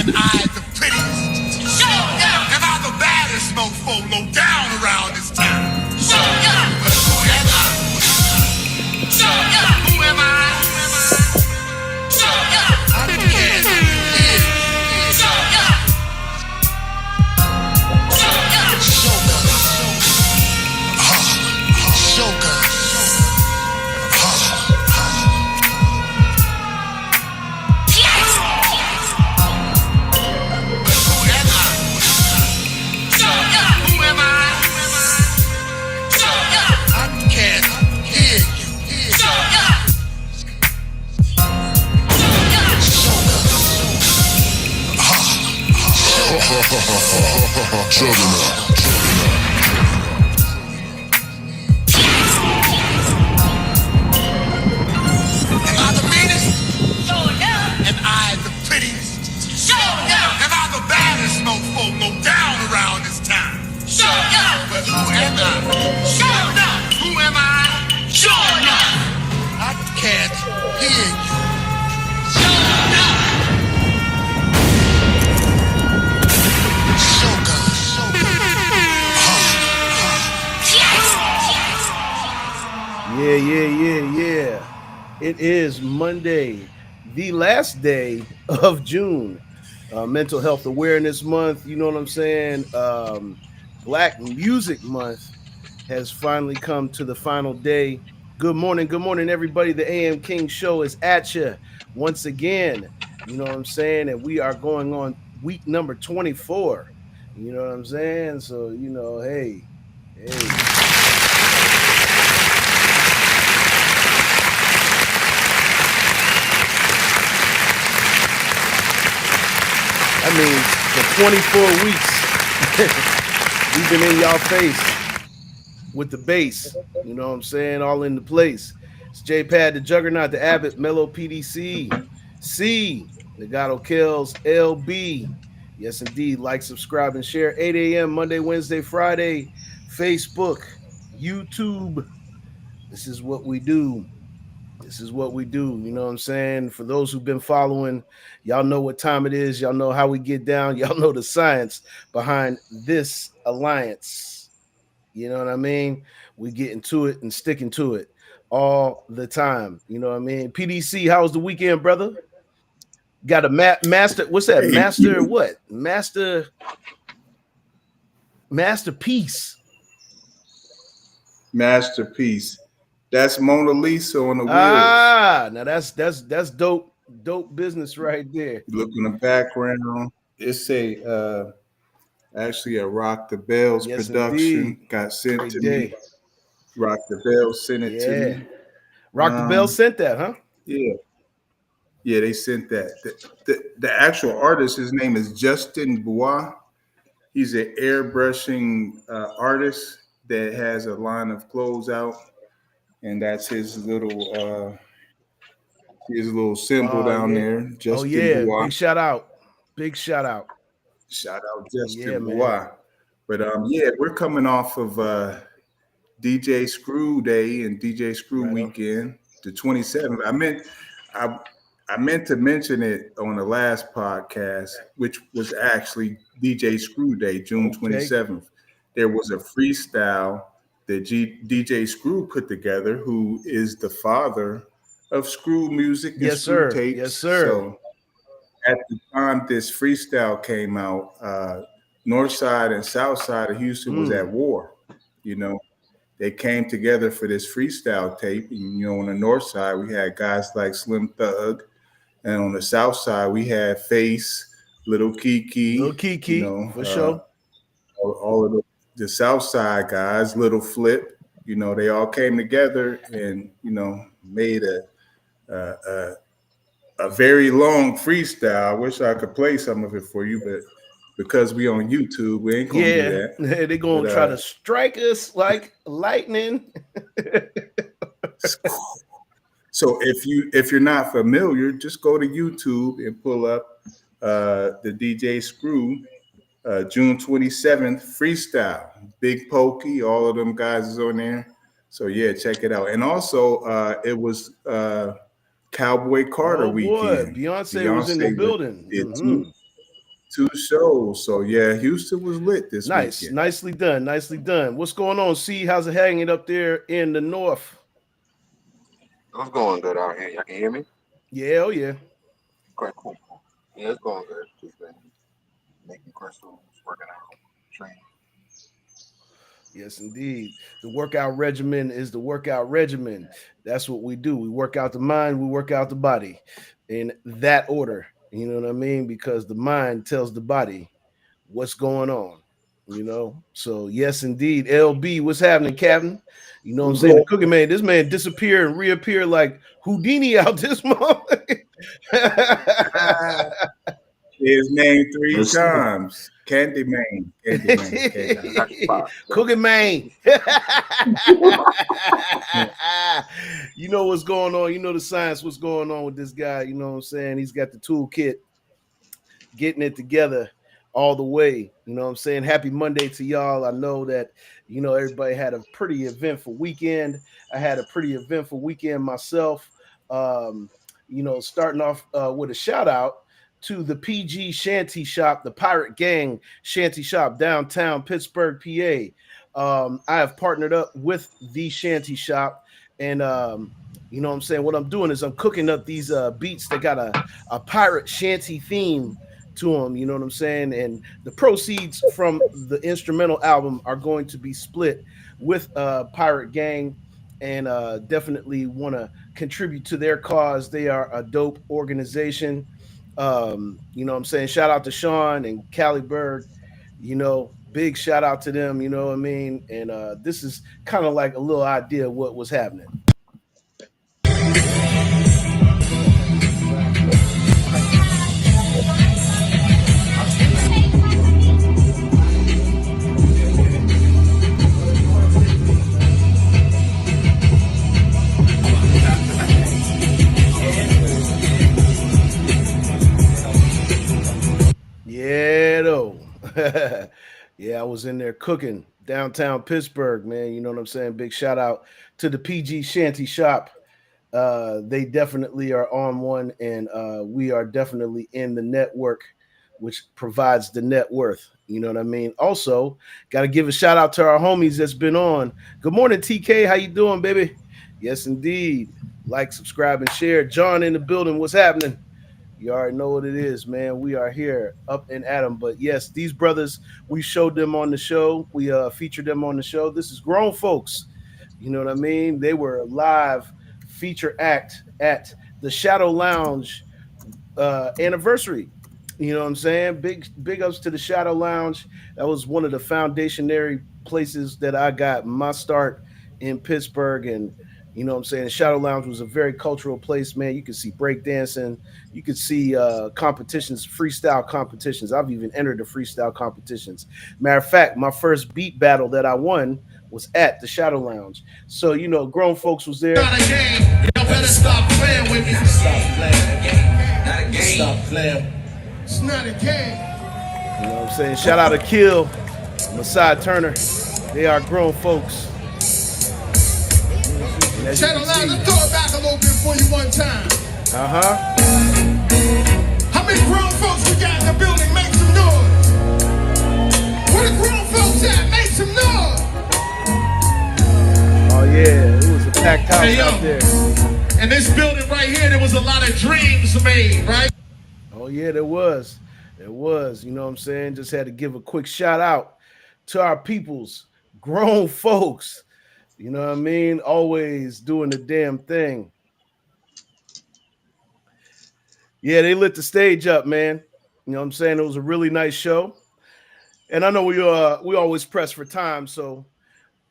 and I the prettiest. Show up. And I the baddest mofo low down around this town. Show up. But who am I? Show up. Who am I? Show up. I don't care. Show up. Show up. Show up. Show up. Yeah. It is Monday, the last day of June. Mental Health Awareness Month. You know what I'm saying? Black Music Month has finally come to the final day. Good morning, everybody. The AM King Show is at you once again. You know what I'm saying? And we are going on week number 24. You know what I'm saying? So, hey. I mean, for 24 weeks, we've been in y'all face with the bass. You know what I'm saying? All in the place. It's J-Pad, the Juggernaut, the Abbott, Mello PDC, C, Legato Kills, LB. Yes, indeed. Like, subscribe, and share. 8 a.m. Monday, Wednesday, Friday. Facebook, YouTube. This is what we do. You know what I'm saying? For those who've been following, y'all know what time it is. Y'all know how we get down. Y'all know the science behind this alliance. You know what I mean? We get into it and sticking to it all the time. You know what I mean? PDC, how was the weekend, brother? Got a master. What's that? Master what? Masterpiece. Masterpiece. That's Mona Lisa on the wheels. Now that's dope business right there. Look in the background. It's actually a Rock the Bells production. Indeed. Got sent Great to day. me. Rock the Bells sent it to me. Rock the Bells sent that, huh? Yeah, they sent that. The actual artist, his name is Justin Bois. He's an airbrushing artist that has a line of clothes out. And that's his little symbol down there. Justin Bois. Big shout out. Shout out Justin Bois. But we're coming off of DJ Screw Day and DJ Screw Weekend, the 27th. I meant to mention it on the last podcast, which was actually DJ Screw Day, June 27th. There was a freestyle that DJ Screw put together, who is the father of Screw music and Screw tapes. Yes, sir. So at the time this freestyle came out, North Side and South Side of Houston was at war. You know, they came together for this freestyle tape. And, on the North Side, we had guys like Slim Thug. And on the South Side, we had Face, Little Kiki. For sure. All of the South Side guys, Little Flip, they all came together and, made a very long freestyle. I wish I could play some of it for you, but because we on YouTube, we ain't gonna do that. They're gonna try to strike us like lightning. So if you're not familiar, just go to YouTube and pull up the DJ Screw June 27th freestyle. Big Pokey, all of them guys is on there. So check it out. And also it was Cowboy Carter weekend. Beyonce was in the building. Too. 2 shows. So yeah, Houston was lit this Nice, weekend. nicely done, nicely done. What's going on? See, how's it hanging up there in the north? It's going good out here. Y'all can hear me? Yeah, oh yeah. Okay, cool. Yeah, it's going good. Just been making crystals, working out, training. Yes, indeed. The workout regimen is the workout regimen. That's what we do. We work out the mind, we work out the body in that order. You know what I mean? Because the mind tells the body what's going on. So yes, indeed. LB, what's happening, Captain? You know what I'm saying? The cooking man, this man disappear and reappear like Houdini out this moment. His name 3 times. Candyman. I got your spot. Cooking man. You know what's going on. You know the science, what's going on with this guy. You know what I'm saying? He's got the toolkit, getting it together all the way. You know what I'm saying? Happy Monday to y'all. I know that, everybody had a pretty eventful weekend. I had a pretty eventful weekend myself. Starting off with a shout out to the PG Shanty Shop, the Pirate Gang Shanty Shop, downtown Pittsburgh, PA. I have partnered up with the Shanty Shop, and you know what I'm saying? What I'm doing is I'm cooking up these beats that got a pirate shanty theme to them. You know what I'm saying? And the proceeds from the instrumental album are going to be split with Pirate Gang, and definitely want to contribute to their cause. They are a dope organization. You know what I'm saying? Shout out to Sean and Callie Berg. Big shout out to them. You know what I mean? And this is kind of like a little idea of what was happening. Yeah, though. Yeah, I was in there cooking downtown Pittsburgh, man. You know what I'm saying? Big shout out to the PG Shanty Shop. They definitely are on one, and we are definitely in the network, which provides the net worth. You know what I mean? Also, got to give a shout out to our homies that's been on. Good morning, TK. How you doing, baby? Yes, indeed. Like, subscribe, and share. John in the building. What's happening? You already know what it is, man. We are here up and at them. But yes, these brothers, we showed them on the show. We featured them on the show. This is grown folks. You know what I mean? They were a live feature act at the Shadow Lounge anniversary. You know what I'm saying? Big ups to the Shadow Lounge. That was one of the foundationary places that I got my start in Pittsburgh. And you know what I'm saying? The Shadow Lounge was a very cultural place, man. You could see breakdancing, you could see competitions, freestyle competitions. I've even entered the freestyle competitions. Matter of fact, my first beat battle that I won was at the Shadow Lounge. So, grown folks was there. Not a game. Y'all better stop playing with me. Stop playing. Not a game. Stop playing. It's not a game. You know what I'm saying? Shout out to Kill, Masai Turner. They are grown folks. Shadow Lounge, let's throw it back a little bit for you one time. How many grown folks we got in the building? Make some noise. Where the grown folks at? Make some noise. Oh yeah, it was a packed house out there. In this building right here, there was a lot of dreams made, right? Oh yeah, there was. There was. You know what I'm saying? Just had to give a quick shout out to our peoples, grown folks. You know what I mean? Always doing the damn thing. Yeah, they lit the stage up, man. You know what I'm saying? It was a really nice show. And I know we always press for time, so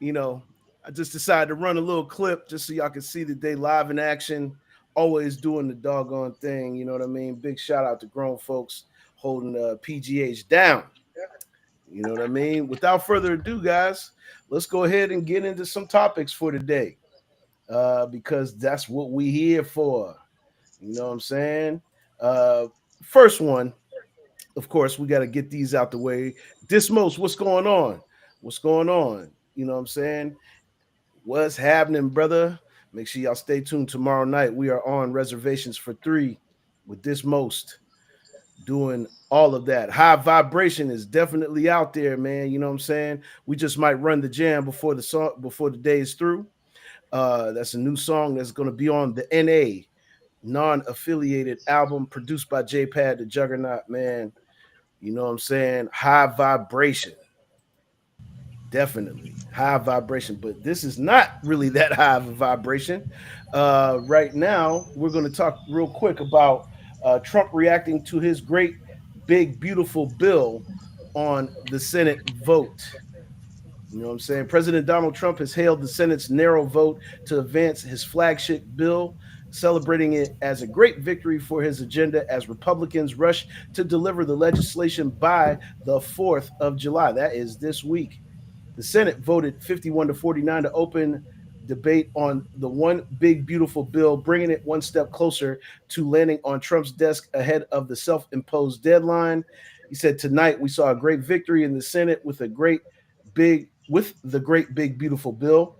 I just decided to run a little clip just so y'all can see that they live in action, always doing the doggone thing. You know what I mean? Big shout out to grown folks holding PGH down. You know what I mean? Without further ado, guys, let's go ahead and get into some topics for today, because that's what we here for. You know what I'm saying? First one, of course, we got to get these out the way. Dismos, what's going on? What's going on? You know what I'm saying? What's happening, brother? Make sure y'all stay tuned tomorrow night. We are on reservations for 3 with Dismos. doing all of that. High vibration is definitely out there, man. You know what I'm saying? We just might run the jam before the day is through. That's a new song that's going to be on the NA non-affiliated album produced by J-Pad the Juggernaut, man. You know what I'm saying? High vibration. Definitely high vibration, but this is not really that high of a vibration. Right now, we're going to talk real quick about Trump reacting to his great, big, beautiful bill on the Senate vote. You know what I'm saying? President Donald Trump has hailed the Senate's narrow vote to advance his flagship bill, celebrating it as a great victory for his agenda as Republicans rush to deliver the legislation by the 4th of July. That is this week. The Senate voted 51 to 49 to open debate on the one big beautiful bill, bringing it one step closer to landing on Trump's desk ahead of the self-imposed deadline. He said, "Tonight we saw a great victory in the Senate with the great big beautiful bill,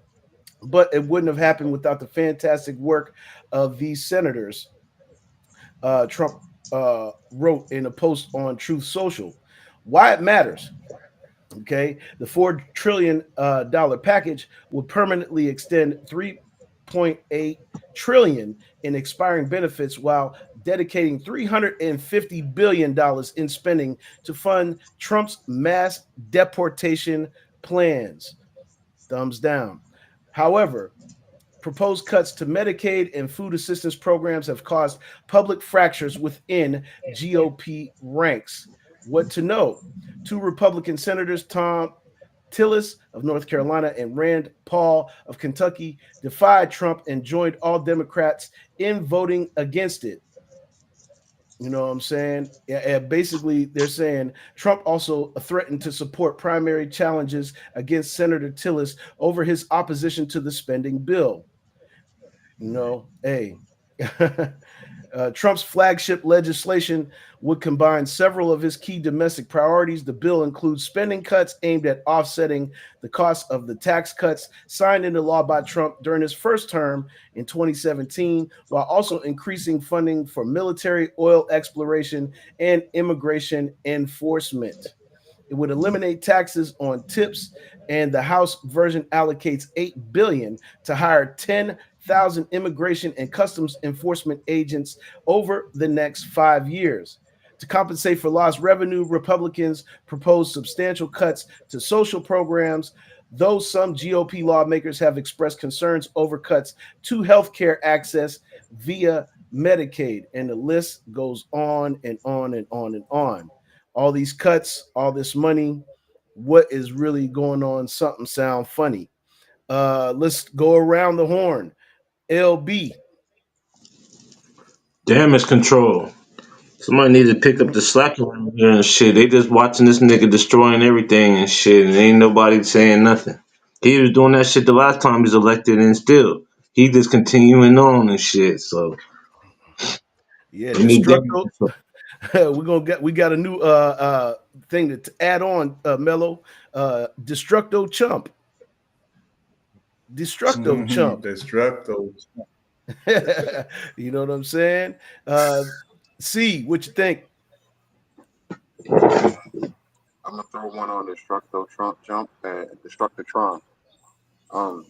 but it wouldn't have happened without the fantastic work of these senators." Trump wrote in a post on Truth Social. Why it matters. Okay, the $4 trillion package will permanently extend 3.8 trillion in expiring benefits while dedicating $350 billion in spending to fund Trump's mass deportation plans. Thumbs down. However, proposed cuts to Medicaid and food assistance programs have caused public fractures within GOP ranks. What to know? Two Republican senators, Tom Tillis of North Carolina and Rand Paul of Kentucky, defied Trump and joined all Democrats in voting against it. You know what I'm saying? And basically, they're saying Trump also threatened to support primary challenges against Senator Tillis over his opposition to the spending bill. You know, hey, Trump's flagship legislation would combine several of his key domestic priorities. The bill includes spending cuts aimed at offsetting the cost of the tax cuts signed into law by Trump during his first term in 2017, while also increasing funding for military, oil exploration, and immigration enforcement. It would eliminate taxes on tips, and the House version allocates $8 billion to hire 10,000 immigration and customs enforcement agents over the next 5 years. To compensate for lost revenue, Republicans propose substantial cuts to social programs, though some GOP lawmakers have expressed concerns over cuts to healthcare access via Medicaid. And the list goes on and on and on and on. All these cuts, all this money, what is really going on? Something sound funny. Let's go around the horn. LB. Damage control. Somebody need to pick up the slack around here and shit. They just watching this nigga destroying everything and shit, and ain't nobody saying nothing. He was doing that shit the last time he was elected, and still he just continuing on and shit. So Yeah, we need damage Destructo. control. We got a new thing to add on, Mello. Destructo Chump. Destructo Chump. Destructo. You know what I'm saying? C, what you think? I'm gonna throw one on Destructo Trump jump and Destructotron. Um,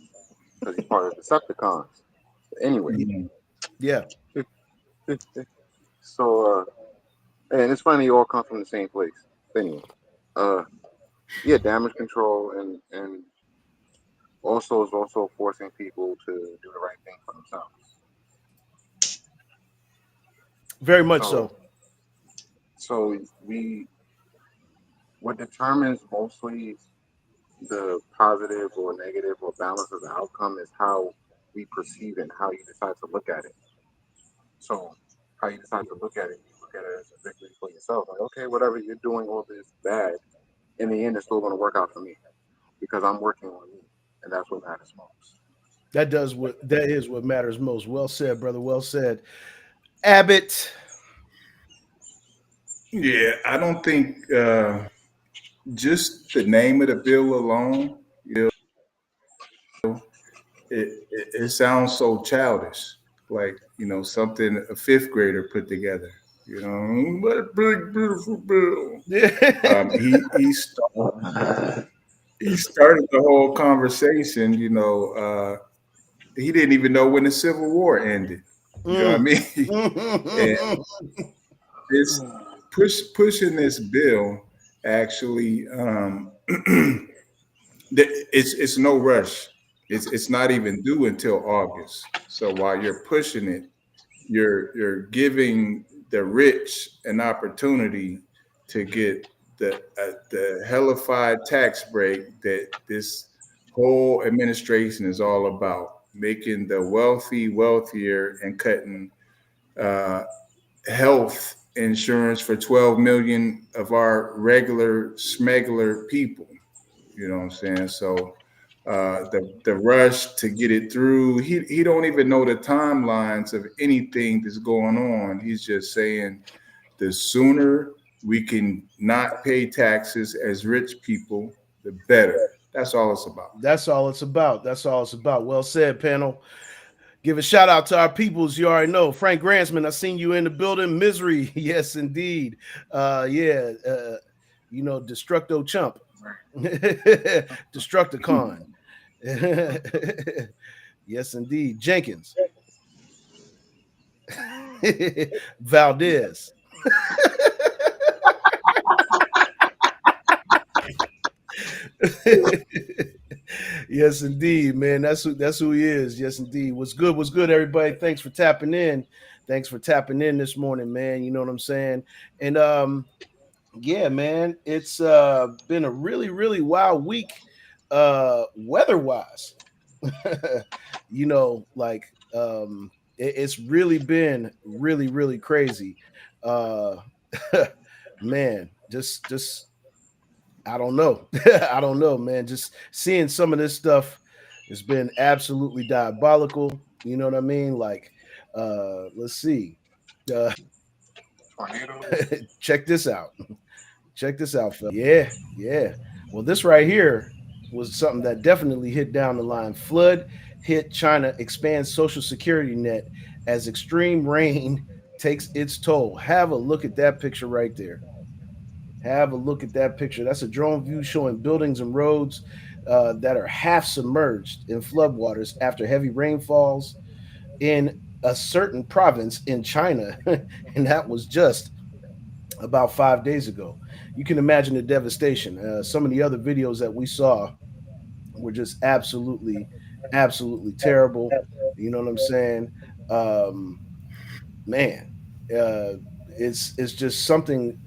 because he's part of the Decepticons. But anyway, Yeah. so and it's funny, you all come from the same place. But anyway, uh, yeah, damage control and also is also forcing people to do the right thing for themselves. Very much So so. so we what determines mostly the positive or negative or balance of the outcome is how we perceive it and how you decide to look at it. So how you decide to look at it, you look at it as a victory for yourself. Like, okay, whatever you're doing all this bad, in the end it's still gonna work out for me because I'm working on me. And that's what matters most. That is what matters most. Well said, brother. Well said. Abbott. Yeah, I don't think just the name of the bill alone, it sounds so childish, like something a fifth grader put together. You know, what a big beautiful bill. Yeah. He started the whole conversation. He didn't even know when the Civil War ended. You know what I Mm. mean? And this pushing this bill actually, it's no rush. It's not even due until August. So while you're pushing it, you're giving the rich an opportunity to get the hellified tax break that this whole administration is all about, making the wealthy wealthier and cutting uh, health insurance for 12 million of our regular smuggler people. You know what I'm saying? So the rush to get it through, he don't even know the timelines of anything that's going on. He's just saying the sooner we can not pay taxes as rich people, the better. That's all it's about. That's all it's about. That's all it's about. Well said, panel. Give a shout out to our peoples. You already know. Frank Gransman, I seen you in the building. Misery. Yes, indeed. Yeah. Destructo Chump. Destructicon. Yes, indeed. Jenkins. Valdez. Yes, indeed, man. That's who he is. Yes, indeed. What's good? What's good, everybody? Thanks for tapping in. Thanks for tapping in this morning, man. You know what I'm saying? And yeah, man, it's been a really, really wild week, weather-wise. Like it's really been really, really crazy. Uh man, just I don't know. I don't know, man. Just seeing some of this stuff has been absolutely diabolical. You know what I mean? Like, let's see. Uh, Tornadoes. check this out. Check this out, fella. Yeah, yeah. Well, this right here was something that definitely hit down the line. Flood hit China, expands social security net as extreme rain takes its toll. Have a look at that picture right there. Have a look at that picture. That's a drone view showing buildings and roads that are half submerged in floodwaters after heavy rainfalls in a certain province in China. And that was just about 5 days ago. You can imagine the devastation. Some of the other videos that we saw were just absolutely, absolutely terrible. You know what I'm saying? Um, man, uh, it's just something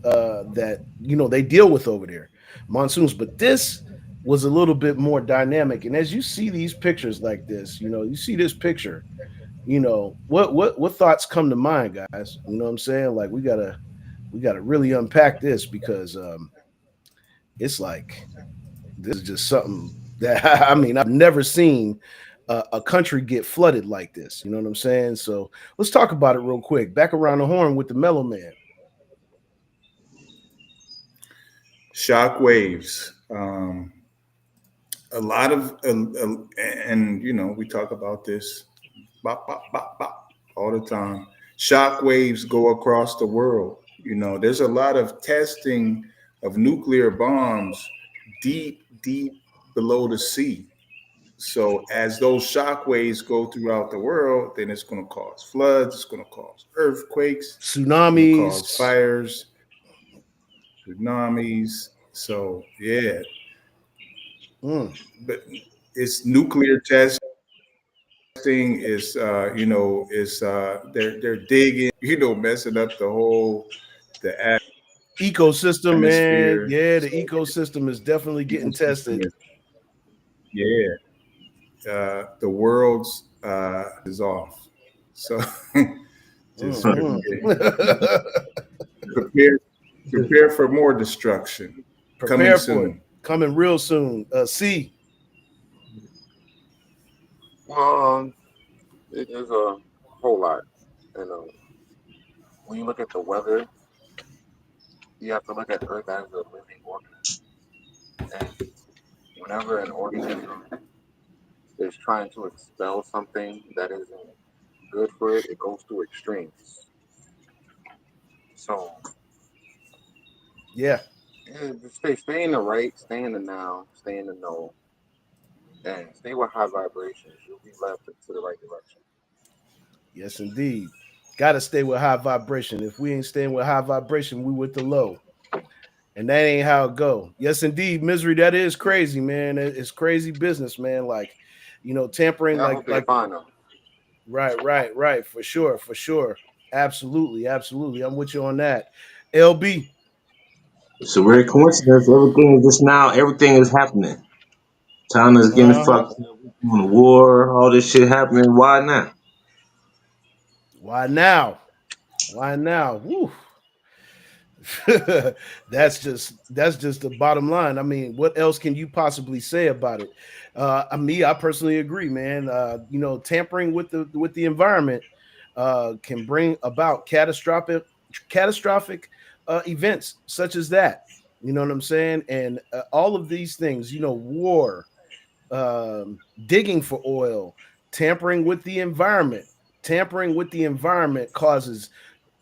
that they deal with over there, monsoons. But this was a little bit more dynamic. And as you see these pictures like this, you see this picture, what thoughts come to mind, guys? You know what I'm saying? Like we gotta really unpack this because it's like this is just something that I mean I've never seen a country get flooded like this. You know what I'm saying? So let's talk about it real quick. Back around the horn with the Mellow Man. Shock waves. A lot of, and we talk about this bop, bop, bop, bop, all the time. Shock waves go across the world. There's a lot of testing of nuclear bombs deep, deep below the sea. So as those shock waves go throughout the world, then it's going to cause floods, it's going to cause earthquakes, it's going to cause Tsunamis. fires, tsunamis. So yeah, Mm. but it's nuclear testing is they're digging, messing up the Ecosystem, man. atmosphere. Yeah, the So ecosystem is definitely getting ecosystem tested. is, yeah, the world's is off. So just Mhm. prepare prepare for more destruction coming Prepare for it. soon. Coming real soon. C. Well, it is a whole lot. And when you look at the weather, you have to look at Earth as a living organism. And whenever an organism is trying to expel something that isn't good for it, it goes through extremes. So Yeah. yeah, just stay in the right, stay in the now, stay in the know, and stay with high vibrations. You'll be led to the right direction. Yes, indeed. Got to stay with high vibration. If we ain't staying with high vibration, we with the low. And that ain't how it go. Yes, indeed, misery. That is crazy, man. It's crazy business, man. Like, tampering, Yeah, I hope they're like fine though. right, for sure, for sure. Absolutely, absolutely. I'm with you on that. LB. It's a weird coincidence. Everything is just now. Everything is happening. China's getting Uh-huh. fucked up. On the war, all this shit happening. Why not? Why now? Why now? Woo. that's just the bottom line. I mean, what else can you possibly say about it? I personally agree, man. Tampering with the environment can bring about catastrophic events such as that. You know what I'm saying? And all of these things, war, digging for oil, tampering with the environment. Tampering with the environment causes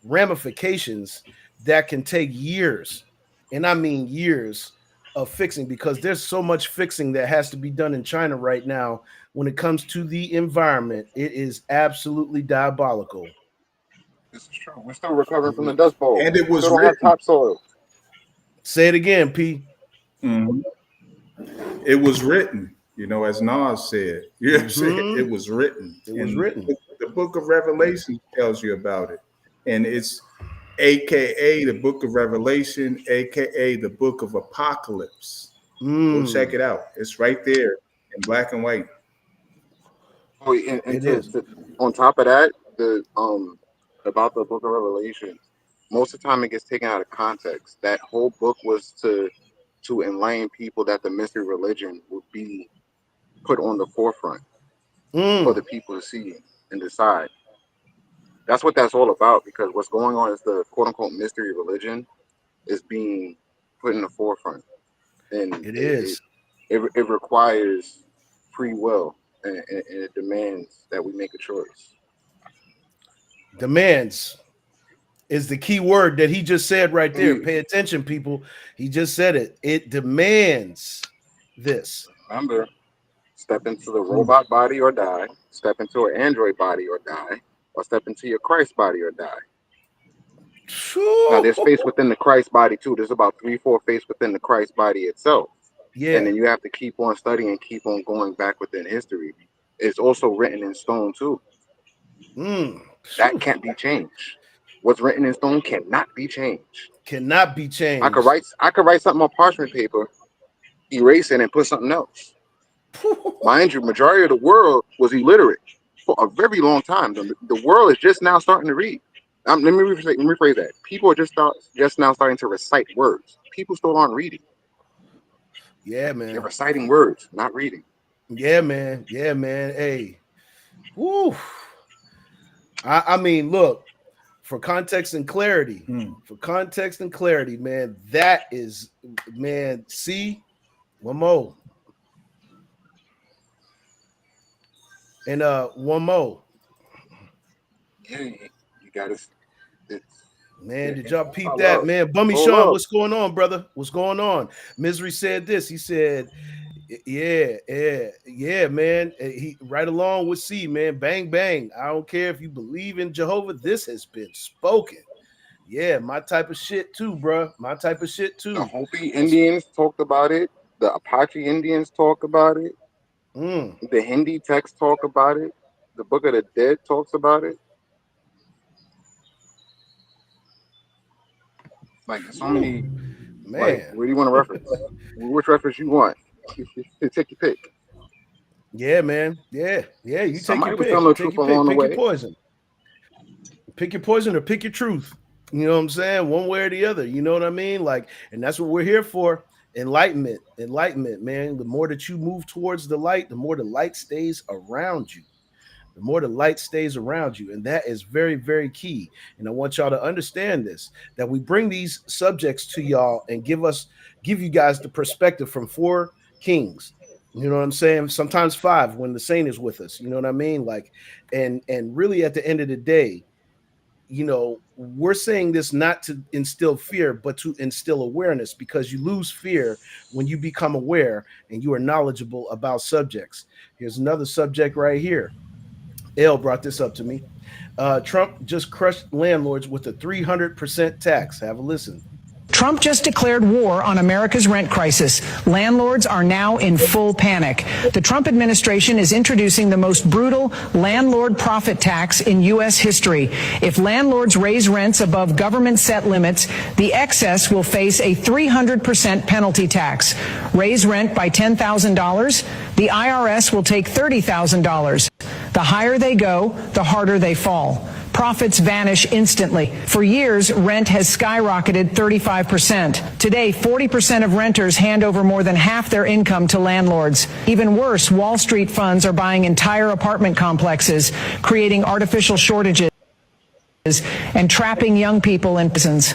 ramifications that can take years, and I mean years of fixing, because there's so much fixing that has to be done in China right now when it comes to the environment. It is absolutely diabolical. This is true. We're still recovering from the Mhm. Dust Bowl. And it We still was don't have written. topsoil. Say it again, P. Mhm. It was written, as Nas said. You know what I'm saying? Mm-hmm. It was written. It was And written. the book of Revelation tells you about it. And it's AKA the book of Revelation, AKA the book of Apocalypse. Go check Mm. it out. It's right there in black and white. Oh, and It is. on top of that, the about the Book of Revelations, most of the time it gets taken out of context. That whole book was to enlighten people that the mystery religion would be put on the forefront for Mm. the people to see and decide. That's what that's all about. Because what's going on is the quote unquote mystery religion is being put in the forefront, and It is. it requires free will, and it demands that we make a choice. Demands is the key word that he just said right And there. you Pay attention, people. He just said it. It demands this. remember, step into the Mm. robot body or die, step into an android body or die, or step into your Christ body or die. Now, there's space within the Christ body too. There's about three, four space within the Christ body itself, and Yeah. then you have to keep on studying, keep on going back within history. It's also written in stone too. Mm. That can't be changed. What's written in stone cannot be changed. Cannot be I could changed. write, I could write something on parchment paper, erase it, and put something else. Mind you, majority of the world was illiterate for a very long time. The world is just now starting to read. Let me rephrase that. People are just now starting to recite words. People still aren't reading. Yeah, They're man. reciting words, not reading. Yeah, man. Yeah, man. Hey. Woo. I mean, look, Hmm. for context and clarity, man, that is, man, see, one more. And one more. Yeah, you gotta. It's Man, did it's y'all all peep about that? love. Man, It's Bummy all Sean, love. what's going on, brother? What's going on? Misery said this. He said, yeah, man. He right along with C, man. Bang, bang. I don't care if you believe in Jehovah. This has been spoken. Yeah, my type of shit too, bro. My type of shit The too. Hopi That's Indians talked about it. The Apache Indians talk about it. mm, The Hindi texts talk about it. The Book of the Dead talks about it. Like there's so whew, many. Like, man. where do you want to reference? Which reference you want? Take your pick. Yeah, man. Yeah. You take your Somebody was telling pick. the Take truth your pick. along the Pick your way. poison. Pick your poison or pick your truth. You know what I'm saying? One way or the other. You know what I mean? Like, and that's what we're here for. Enlightenment, man. The more that you move towards the light, the more the light stays around you. The more the light stays around you. And that is very, very key. And I want y'all to understand this, that we bring these subjects to y'all and give you guys the perspective from four kings. You know what I'm saying? Sometimes five when the saint is with us. You know what I mean? Like, and really at the end of the day, we're saying this not to instill fear, but to instill awareness, because you lose fear when you become aware and you are knowledgeable about subjects. Here's another subject right here. L brought this up to me. Trump just crushed landlords with a 300% tax. Have a listen. Trump just declared war on America's rent crisis. Landlords are now in full panic. The Trump administration is introducing the most brutal landlord profit tax in U.S. history. If landlords raise rents above government set limits, the excess will face a 300% penalty tax. Raise rent by $10,000, the IRS will take $30,000. The higher they go, the harder they fall. Profits vanish instantly. For years, rent has skyrocketed 35%. Today, 40% of renters hand over more than half their income to landlords. Even worse, Wall Street funds are buying entire apartment complexes, creating artificial shortages, and trapping young people in prisons.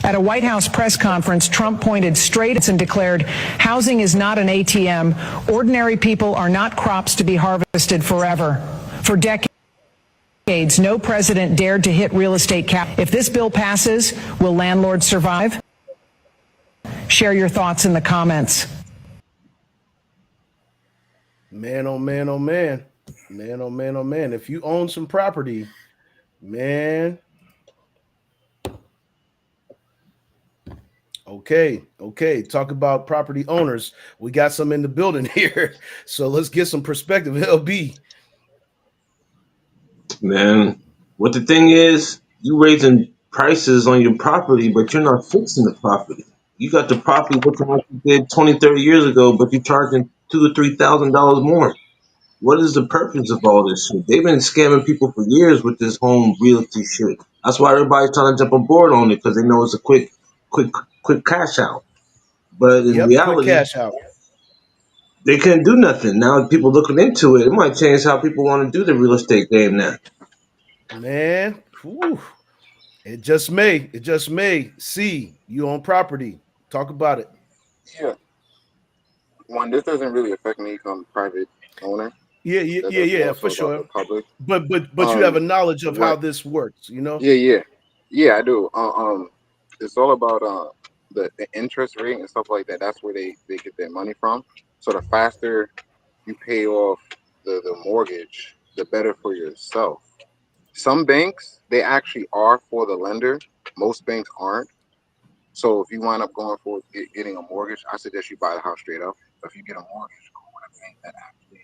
At a White House press conference, Trump pointed straight and declared, "Housing is not an ATM. Ordinary people are not crops to be harvested forever." For decades, no president dared to hit real estate cap. If this bill passes, will landlords survive? Share your thoughts in the comments. Man, oh man, oh man. Man, oh man, oh man. If you own some property, man. Okay. Talk about property owners. We got some in the building here. So let's get some perspective. LB. Man, what the thing is, you raising prices on your property, but you're not fixing the property. You got the property looking like you did 20, 30 years ago, but you're charging $2,000 or $3,000 more. What is the purpose of all this shit? They've been scamming people for years with this home realty shit. That's why everybody's trying to jump on board on it, because they know it's a quick cash out. But in Yep, quick reality, cash out. they couldn't do nothing. Now people looking into it, it might change how people want to do the real estate game now. Man, whew. It just may. It just may. See, you own property. Talk about it. Yeah. One, this doesn't really affect me because I'm a private owner. That's Yeah, more for so about sure. the public. But you have a knowledge of how What? this works, you know? Yeah, I do. It's all about the interest rate and stuff like that. That's where they get their money from. So the faster you pay off the mortgage, the better for yourself. Some banks, they actually are for the lender. Most banks aren't. So if you wind up going for getting a mortgage, I suggest you buy the house straight up. If you get a mortgage, go with a bank that actually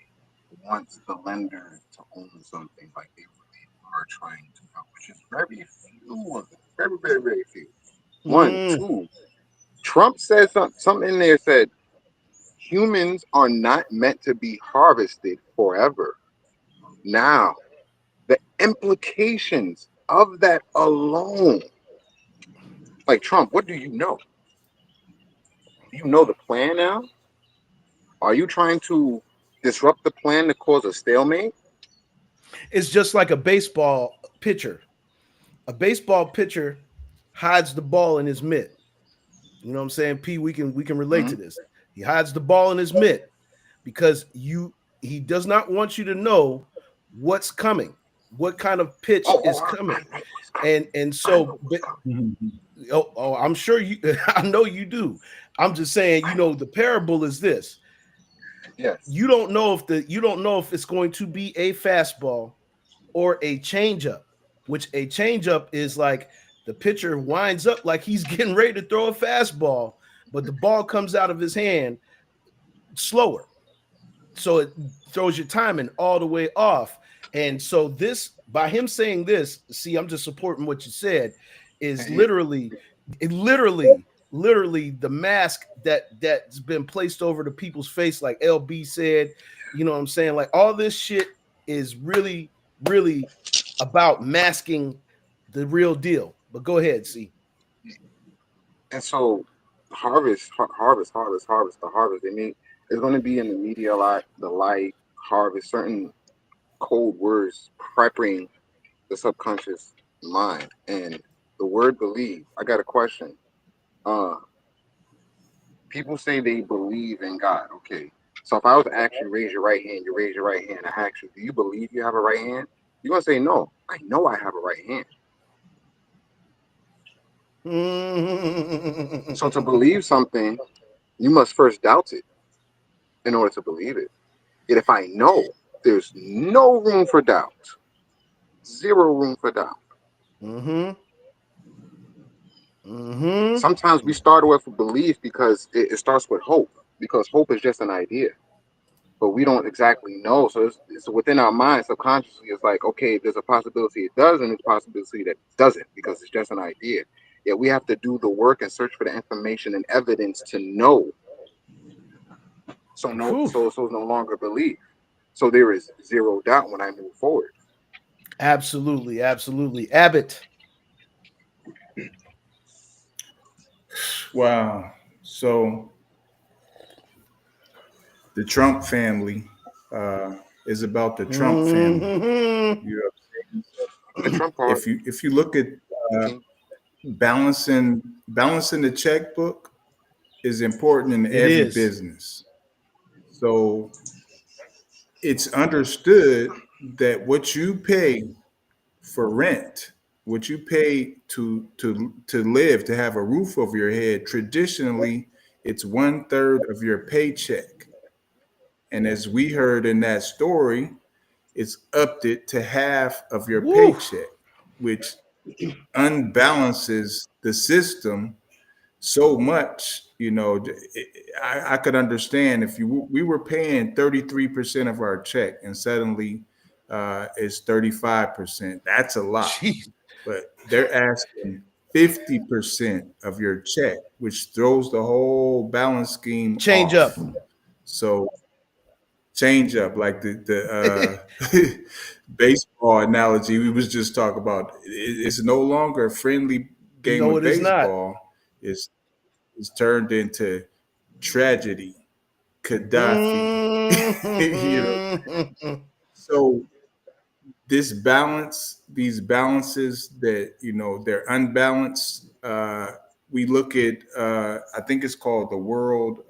wants the lender to own something, like they really are trying to help, which is very few of them. Very, very, very few. One, Mm, two. Trump said something in there said humans are not meant to be harvested forever. Now, the implications of that alone, like Trump, what do you know? Do you know the plan now? Are you trying to disrupt the plan to cause a stalemate? it's just like a baseball pitcher. A baseball pitcher hides the ball in his mitt. You know what I'm saying? P, we can relate Mm-hmm. to this. He hides the ball in his mitt because he does not want you to know what's coming, what kind of pitch is I coming. know what's coming. And I know so what's coming. I'm sure you I know you do. I'm just saying, I know. the parable is this. Yes. You don't know if it's going to be a fastball or a changeup, which a changeup is like the pitcher winds up like he's getting ready to throw a fastball, but the ball comes out of his hand slower. So it throws your timing all the way off. And so this, by him saying this, see, I'm just supporting what you said, is Yeah. literally the mask that's been placed over the people's face, like LB said. You know what I'm saying? Like all this shit is really about masking the real deal. But go ahead, see. And so harvest. I mean, it's going to be in the media a lot. The light, harvest, certain code words prepping the subconscious mind. And the word believe. I got a question. Uh, People say they believe in God. Okay. So if I was to ask you raise your right hand, you raise your right hand. I ask you, do you believe you have a right hand? You're going to say, no, I know I have a right hand. So to believe something, you must first doubt it in order to believe it. Yet if I know, there's no room for doubt. Zero room for doubt. Sometimes we start with belief because it starts with hope, because hope is just an idea, but we don't exactly know. So it's within our mind subconsciously. It's like, okay, there's a possibility it does, and there's a possibility that it doesn't, because it's just an idea. Yet we have to do the work and search for the information and evidence to know. So it's no longer belief. So there is zero doubt when I move forward. Absolutely, absolutely. Abbott. Wow. So the Trump family is about the Trump family. You know what I'm The saying? Trump part. If you look at balancing the checkbook is important in It every is. business. So it's understood that what you pay for rent, what you pay to live, to have a roof over your head, traditionally it's 1/3 of your paycheck. And as we heard in that story, it's upped it to half of your Woo. paycheck, which unbalances the system so much. I could understand if we were paying 33% of our check and suddenly it's 35%. That's a lot. Jeez. But they're asking 50% of your check, which throws the whole balance scheme Change up. off. So change up, like the baseball analogy we was just talking about. It's no longer a friendly game No, of it is not. baseball. It's turned into tragedy, Gaddafi. So these balances that they're unbalanced. We look at I think it's called the World.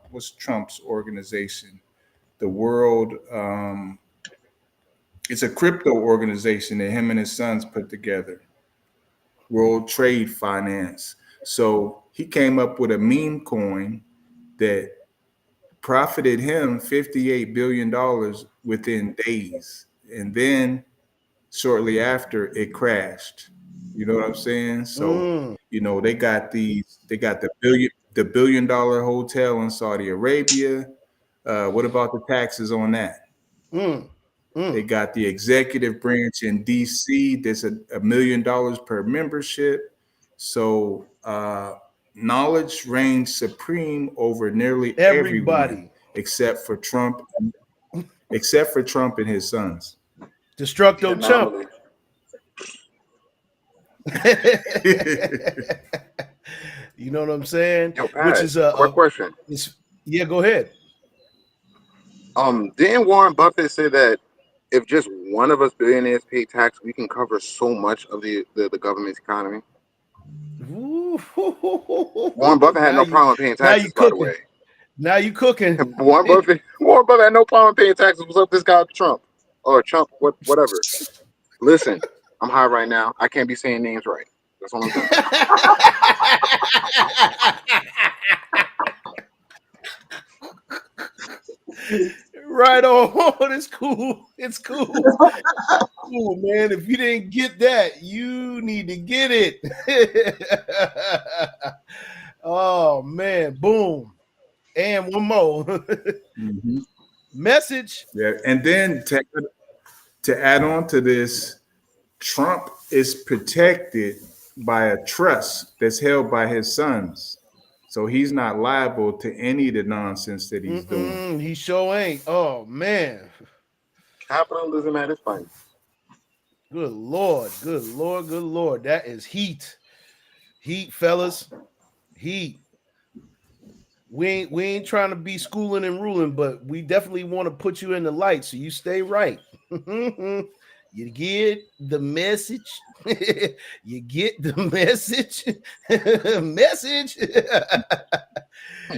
What's Trump's organization? The World. It's a crypto organization that him and his sons put together. World Trade Finance. So he came up with a meme coin that profited him $58 billion within days. And then shortly after it crashed. You know what I'm saying? So, they got the billion-dollar hotel in Saudi Arabia. What about the taxes on that? They got the executive branch in DC. There's $1 million per membership. So knowledge reigns supreme over nearly everyone Everybody. except for Trump and his sons. Destructo Chump. Anomaly. You know what I'm saying? Yo, Which Pat, is quick question. yeah, go ahead. Didn't Warren Buffett say that if just one of us billionaires pay tax, we can cover so much of the government's economy? Warren Buffett had Now no you problem paying now you taxes, by the cooking. way. Now you cooking. Warren Buffett had no problem paying taxes. What's up, this guy Trump or Trump, whatever? Listen, I'm high right now. I can't be saying names right. That's what I'm doing. Right on. It's cool. It's cool. Cool, man. If you didn't get that, you need to get it. Oh man, boom. And one more. Message. Yeah, and then to add on to this, Trump is protected by a trust that's held by his sons. So he's not liable to any of the nonsense that he's doing. He sure ain't. Oh man. Capitalism at its finest. Good Lord. Good Lord. Good Lord. That is heat. Heat, fellas. Heat. We ain't trying to be schooling and ruling, but we definitely want to put you in the light so you stay right. You get the message. You get the message. Message.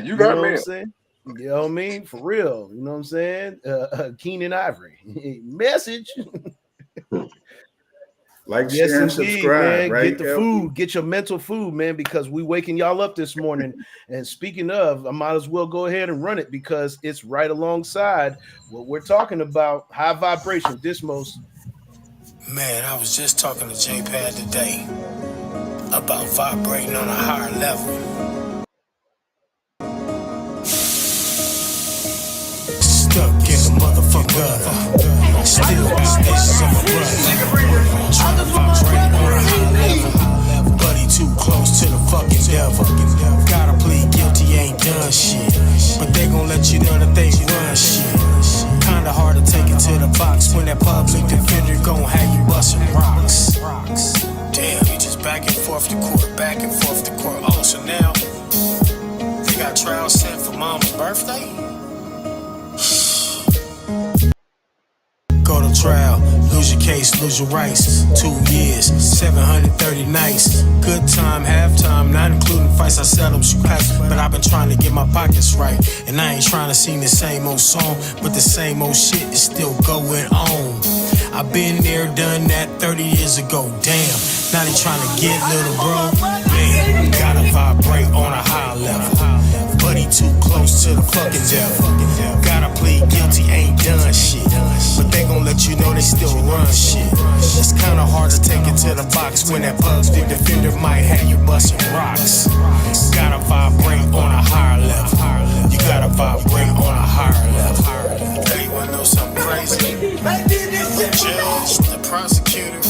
You got know what I'm mail. saying? You know what I mean? For real. You know what I'm saying? Keenan Ivory. Message. Like, Yes, share, and indeed, subscribe, man. right, Get the LB? food, get your mental food, man, because we waking y'all up this morning. And speaking of, I might as well go ahead and run it because it's right alongside what we're talking about. High vibration, Dismos. Man, I was just talking to J-Pad today about vibrating on a higher level. Stuck in the motherfucking gutter. Still got stitches on my brother. Trying to vibrate on a high level. Buddy too close to the fucking devil. Gotta plead guilty, ain't done shit. But they gon' let you know that they run shit. Kinda hard to take it to the box when that public defender gon' have you bustin' rocks. Damn, you just back and forth to court, back and forth to court. Oh, so now they got trial set for mama's birthday? Go to trial, lose your case, lose your rights. 2 years, 730 nights. Good time, halftime, not including fights. I settled you class, but I've been trying to get my pockets right. And I ain't trying to sing the same old song, but the same old shit is still going on. I've been there, done that 30 years ago. Damn, now they trying to get little bro. Man, gotta vibrate on a high level. Buddy too close to the fucking devil. Gotta plead guilty, ain't done shit. But they gon' let you know they still run shit. It's kinda hard to take it to the box when that public defender might have you bustin' rocks. Gotta vibrate on a higher level. You gotta vibrate on a higher level. Hey, you wanna know something crazy? The judge, the prosecutor,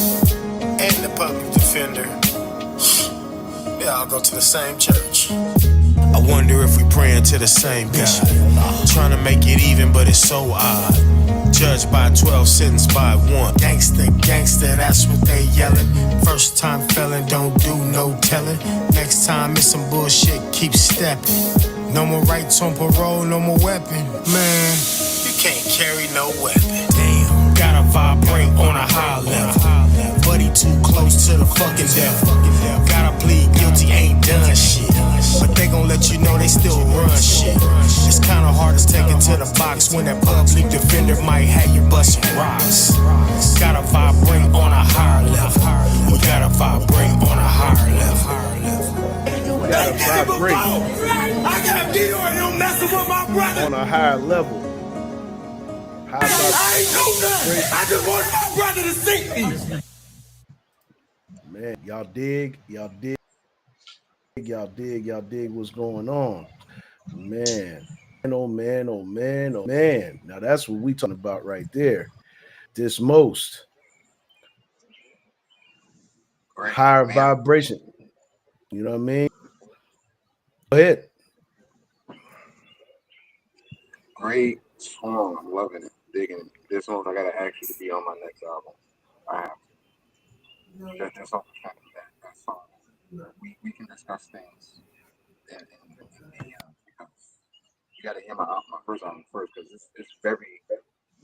and the public defender, they all go to the same church. I wonder if we praying to the same God. Trying to make it even, but it's so odd. Judged by 12, sentenced by 1. Gangsta, gangsta, that's what they yelling. First time felon, don't do no telling. Next time it's some bullshit, keep stepping. No more rights on parole, no more weapon. Man, you can't carry no weapon. Damn, gotta vibrate on a high level. Buddy too close to the fucking devil. Gotta plead guilty, ain't done shit. But they gon' let you know they still run shit. It's kinda hard to take it to the box when that public defender might have you bustin' rocks. Gotta vibrate on a higher level. We gotta vibrate on a higher level. We gotta vibrate I got Dior and I'm messing with my brother. on a higher level. High I ain't know nothing. I just wanted my brother to see me. Man, y'all dig what's going on. Man, oh man, oh man, oh man. Now that's what we talking about right there. This most higher vibration. You know what I mean? Go ahead. Great song. I'm loving it. Digging it. This one, I gotta ask you to be on my next album. I have to. Just off the fact of that song. We can discuss things in DM because you gotta hear my first album first because it's very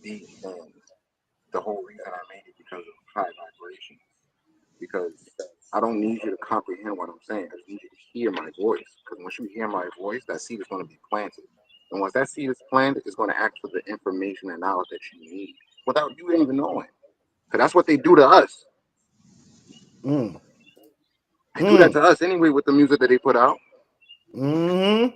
deep and the whole reason I made it because of high vibrations. Because I don't need you to comprehend what I'm saying. I just need you to hear my voice. Because once you hear my voice, that seed is going to be planted. And once that seed is planted, it's going to act for the information and knowledge that you need without you even knowing. Because that's what they do to us. They do that to us anyway with the music that they put out. So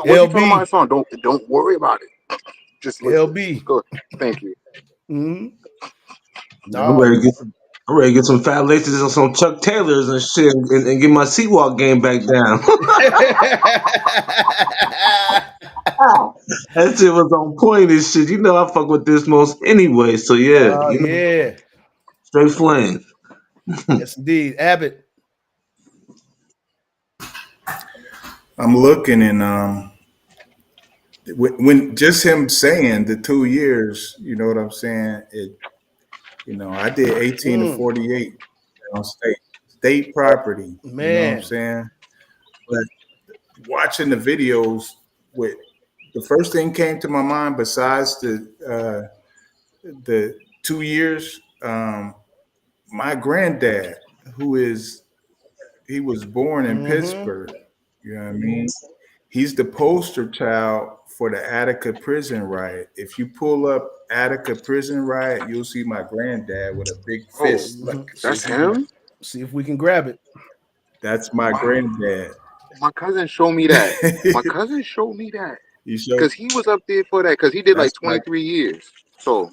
what you talking about my song? Don't worry about it. Just listen. LB. Good. Thank you. I'm ready to get some fat laces and some Chuck Taylors and shit and get my Seawalk game back down. That shit was on point and shit. You know I fuck with this most anyway, so yeah. Yeah. Straight flames. Yes, indeed. Abbott. I'm looking and when just him saying the 2 years, you know what I'm saying? I did 18 to 48 on state property. Man. You know what I'm saying? But watching the videos with the first thing came to my mind besides the 2 years, my granddad, he was born in Pittsburgh, you know what I mean? He's the poster child for the Attica prison riot. If you pull up Attica prison riot, you'll see my granddad with a big fist. Like, That's him. See if we can grab it. that's my granddad. My cousin showed me that. My cousin showed me that You show because he was up there for that because he did like that's my 23 years. So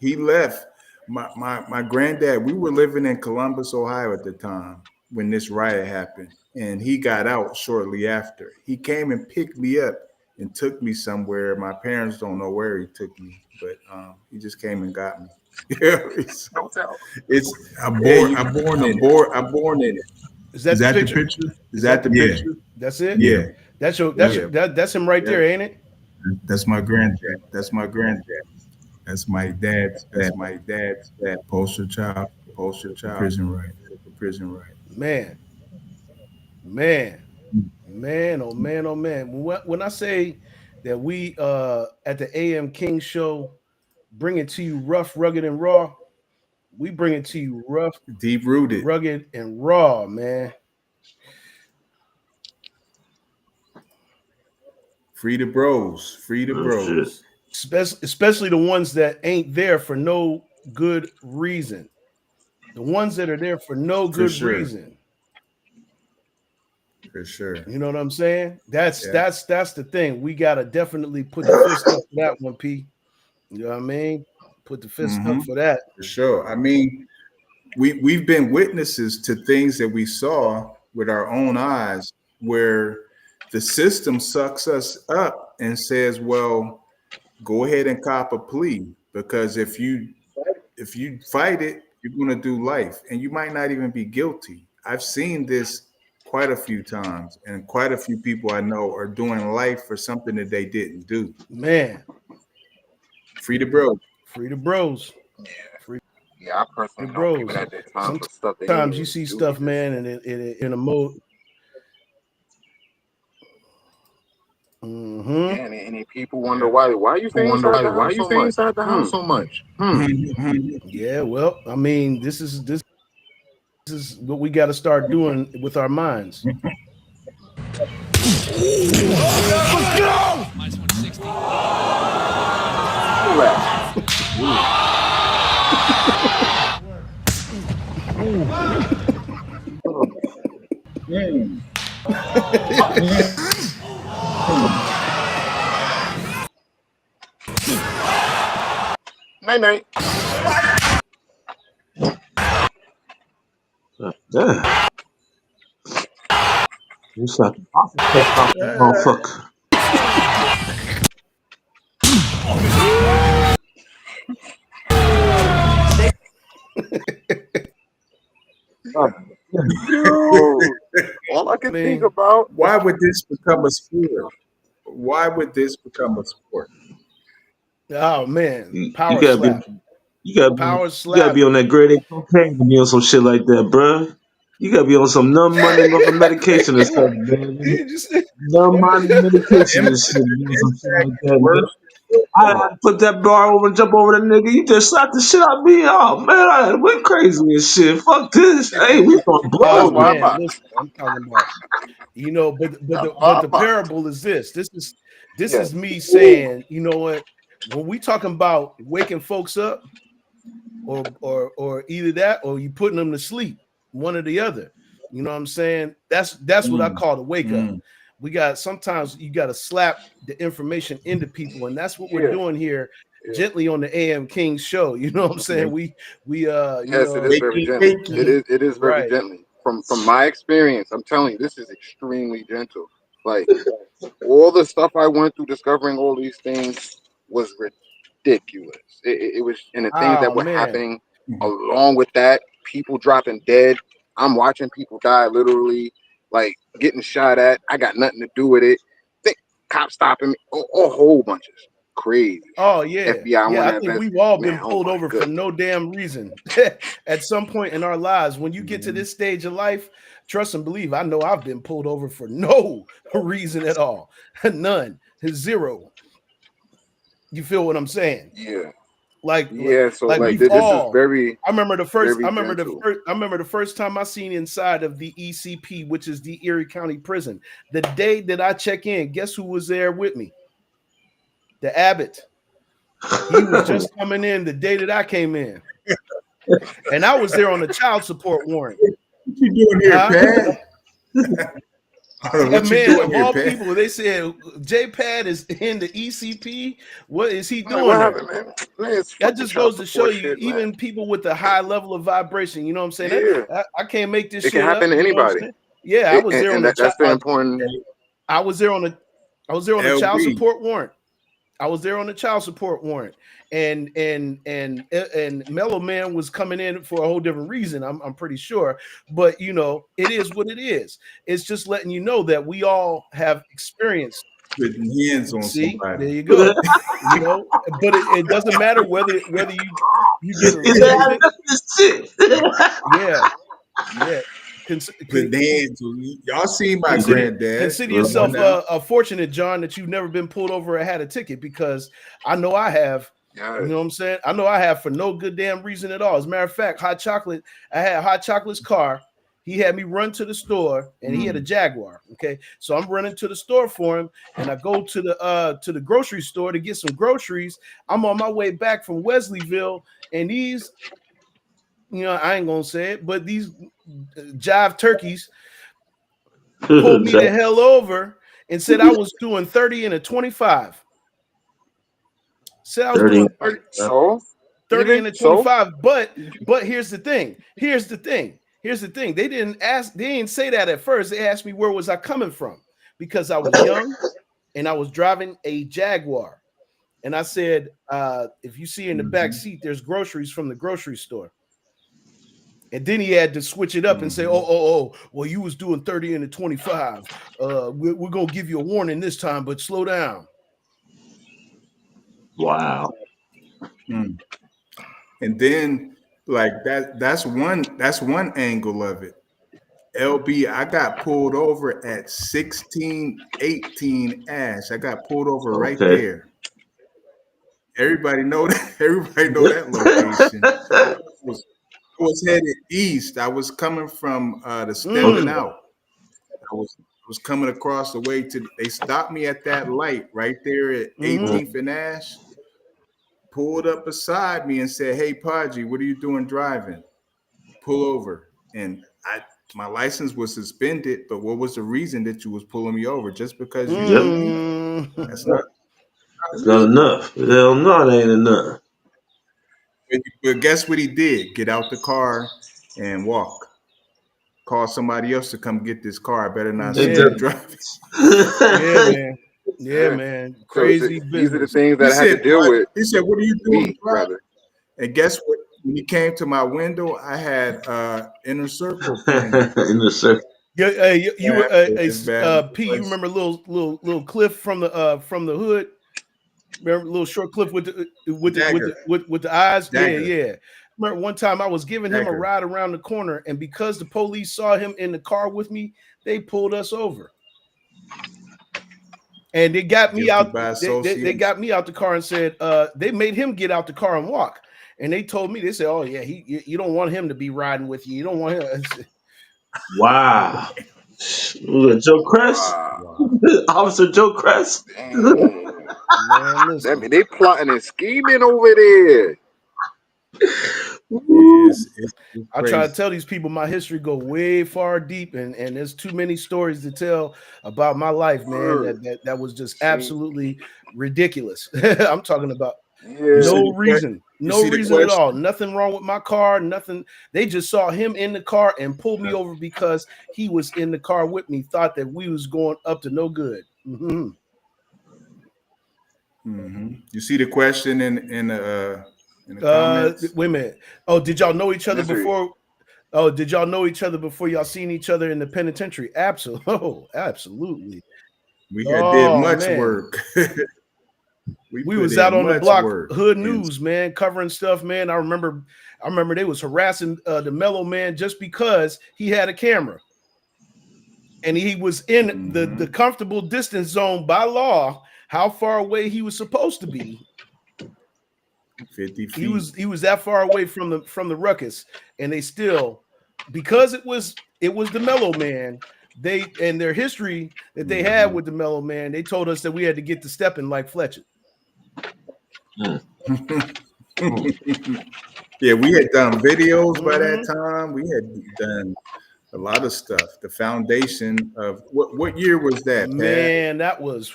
he left. My granddad, we were living in Columbus, Ohio at the time when this riot happened, and he got out shortly after. He came and picked me up and took me somewhere. My parents don't know where he took me, but he just came and got me. don't tell. It's I'm born in it. Is that the picture? Is that the picture? That's it. Yeah. That's him right there, ain't it? That's my granddad. That's my granddad. That's my dad's That's dad. my dad's dad. Poster child. Poster child. Prison riot. Prison riot. Man, oh man. When I say that we at the AM King show bring it to you rough, rugged, and raw, we bring it to you rough, Deep rooted. rugged, and raw, man. Free the bros. Free the bros. Especially the ones that ain't there for no good reason. The ones that are there for no good reason. For sure. You know what I'm saying? That's the thing. We gotta definitely put the fist up for that one, P. You know what I mean? Put the fist up for that. For sure. I mean, we've been witnesses to things that we saw with our own eyes where the system sucks us up and says, well, go ahead and cop a plea, because if you fight it, you're going to do life and you might not even be guilty. I've seen this quite a few times, and quite a few people I know are doing life for something that they didn't do. Man. Free the bros. Free the bros. Yeah, I personally know people that did time for stuff. Sometimes you see stuff, man, and it in a mode. Yeah, and people wonder why you stay inside the house so much. Yeah, well, I mean, this is what we got to start doing with our minds. Let's go! Minus 160. Night. Yeah. It's like motherfucker. All I can think about. Why would this become a sport? Why would this become a sport? Oh man, power you gotta slap. You gotta be on that grade A cocaine to be on some shit like that, bruh. You gotta be on some numb money medication or something, man. Numb money medication and shit, some shit like that, man. I put that bar over and jump over the nigga. You just slapped the shit out of me. Oh man, I went crazy and shit. Fuck this. Hey, we throwing blows. Oh man, listen, I'm talking about. You know, but the parable is this. This is me saying, you know what? When we talking about waking folks up, or either that or you putting them to sleep, one or the other. You know what I'm saying? That's what I call the wake up. We got sometimes you got to slap the information into people, and that's what we're doing here, gently on the AM King show. You know what I'm saying? We yes, it is very gently. It is very gently. From my experience, I'm telling you, this is extremely gentle. Like all the stuff I went through discovering all these things was ridiculous. It was, and the things that were happening along with that, people dropping dead. I'm watching people die literally, like getting shot at. I got nothing to do with it. Cops stopping me, a whole bunch of crazy. Oh yeah, FBI. I think we've all been pulled over for no damn reason at some point in our lives. When you get to this stage of life, trust and believe. I know I've been pulled over for no reason at all, none, zero. You feel what I'm saying? Yeah. So we've this is all. very. I remember the first. very I remember gentle. the first time I seen inside of the ECP, which is the Erie County Prison. The day that I check in, guess who was there with me? The Abbott. He was just coming in the day that I came in, and I was there on a child support warrant. What you doing here, Pat? What man, of all people, they said J Pad is in the ECP. What is he doing? What happened, man? That just goes to show you, shit, even man. people with a high level of vibration. You know what I'm saying? Yeah. I can't make this It shit can happen up. to anybody. Yeah, I was there on that's the important. I was there on a LB. child support warrant. I was there on the child support warrant, and Mellow Man was coming in for a whole different reason. I'm pretty sure, but you know, it is what it is. It's just letting you know that we all have experienced putting hands on somebody. There you go. You know, but it doesn't matter whether you get yeah. Put hands on y'all. See my granddad. Consider yourself fortunate, John, that you've never been pulled over or had a ticket, because I know I have. Yes. You know what I'm saying? I know I have for no good damn reason at all. As a matter of fact, I had Hot Chocolate's car. He had me run to the store, and he had a Jaguar. Okay, so I'm running to the store for him, and I go to the grocery store to get some groceries. I'm on my way back from Wesleyville, and these, you know, I ain't gonna say it, but these jive turkeys pulled me the hell over and said I was doing 30 and a 25. Said I was doing 30 and a 25. But here's the thing. They didn't say that at first. They asked me where was I coming from, because I was young and I was driving a Jaguar. And I said, if you see in the back seat, there's groceries from the grocery store. And then he had to switch it up and say, well, you was doing 30 and a 25. We're going to give you a warning this time, but slow down. Wow. And then like that's one angle of it. LB, I got pulled over at 1618 Ash. I got pulled over right there. Everybody know that. Everybody know that location. I was headed east. I was coming from the stepping out. I was coming across the way to. They stopped me at that light right there at 18th and Ash. Pulled up beside me and said, "Hey, Podgy, what are you doing driving?" Pull over. And my license was suspended, but what was the reason that you was pulling me over? Just because you knew me? That's not enough. Hell no, that ain't enough. But guess what he did? Get out the car and walk. Call somebody else to come get this car. I better not see you driving. Yeah, man. Yeah, man. Crazy business. These are the things that I had to deal with. He said, "What are you doing, brother?" And guess what? When he came to my window, I had Inner Circle playing. Inner Circle. Yeah, you were P. You remember little Cliff from the hood? Remember little short Cliff with the eyes? Dagger. Yeah. Remember one time I was giving him a ride around the corner, and because the police saw him in the car with me, they pulled us over. And they got me out. They got me out the car and said they made him get out the car and walk. And they told me, they said, "Oh yeah, you don't want him to be riding with you. You don't want him." Wow. Joe Crest, Officer Joe Crest. Man, listen. They plotting and scheming over there. I try to tell these people my history go way far deep, and there's too many stories to tell about my life, man. That was just absolutely ridiculous. I'm talking about no reason at all. Nothing wrong with my car. Nothing. They just saw him in the car and pulled me over because he was in the car with me. Thought that we was going up to no good. You see the question in the comments? Wait a minute. Oh, did y'all know each other before? Oh, did y'all know each other before y'all seen each other in the penitentiary? Absolutely. Oh, absolutely. We did much work. We was out on the block, Hood News, man, covering stuff, man. I remember they was harassing the Mellow Man just because he had a camera. And he was in the comfortable distance zone by law, how far away he was supposed to be. 50 feet. He was that far away from the ruckus, and they still, because it was the Mellow Man. They and their history that they had with the Mellow Man, they told us that we had to get to stepping like Fletcher. Yeah, we had done videos by that time. We had done a lot of stuff. The foundation of what year was that? Man, Pat? that was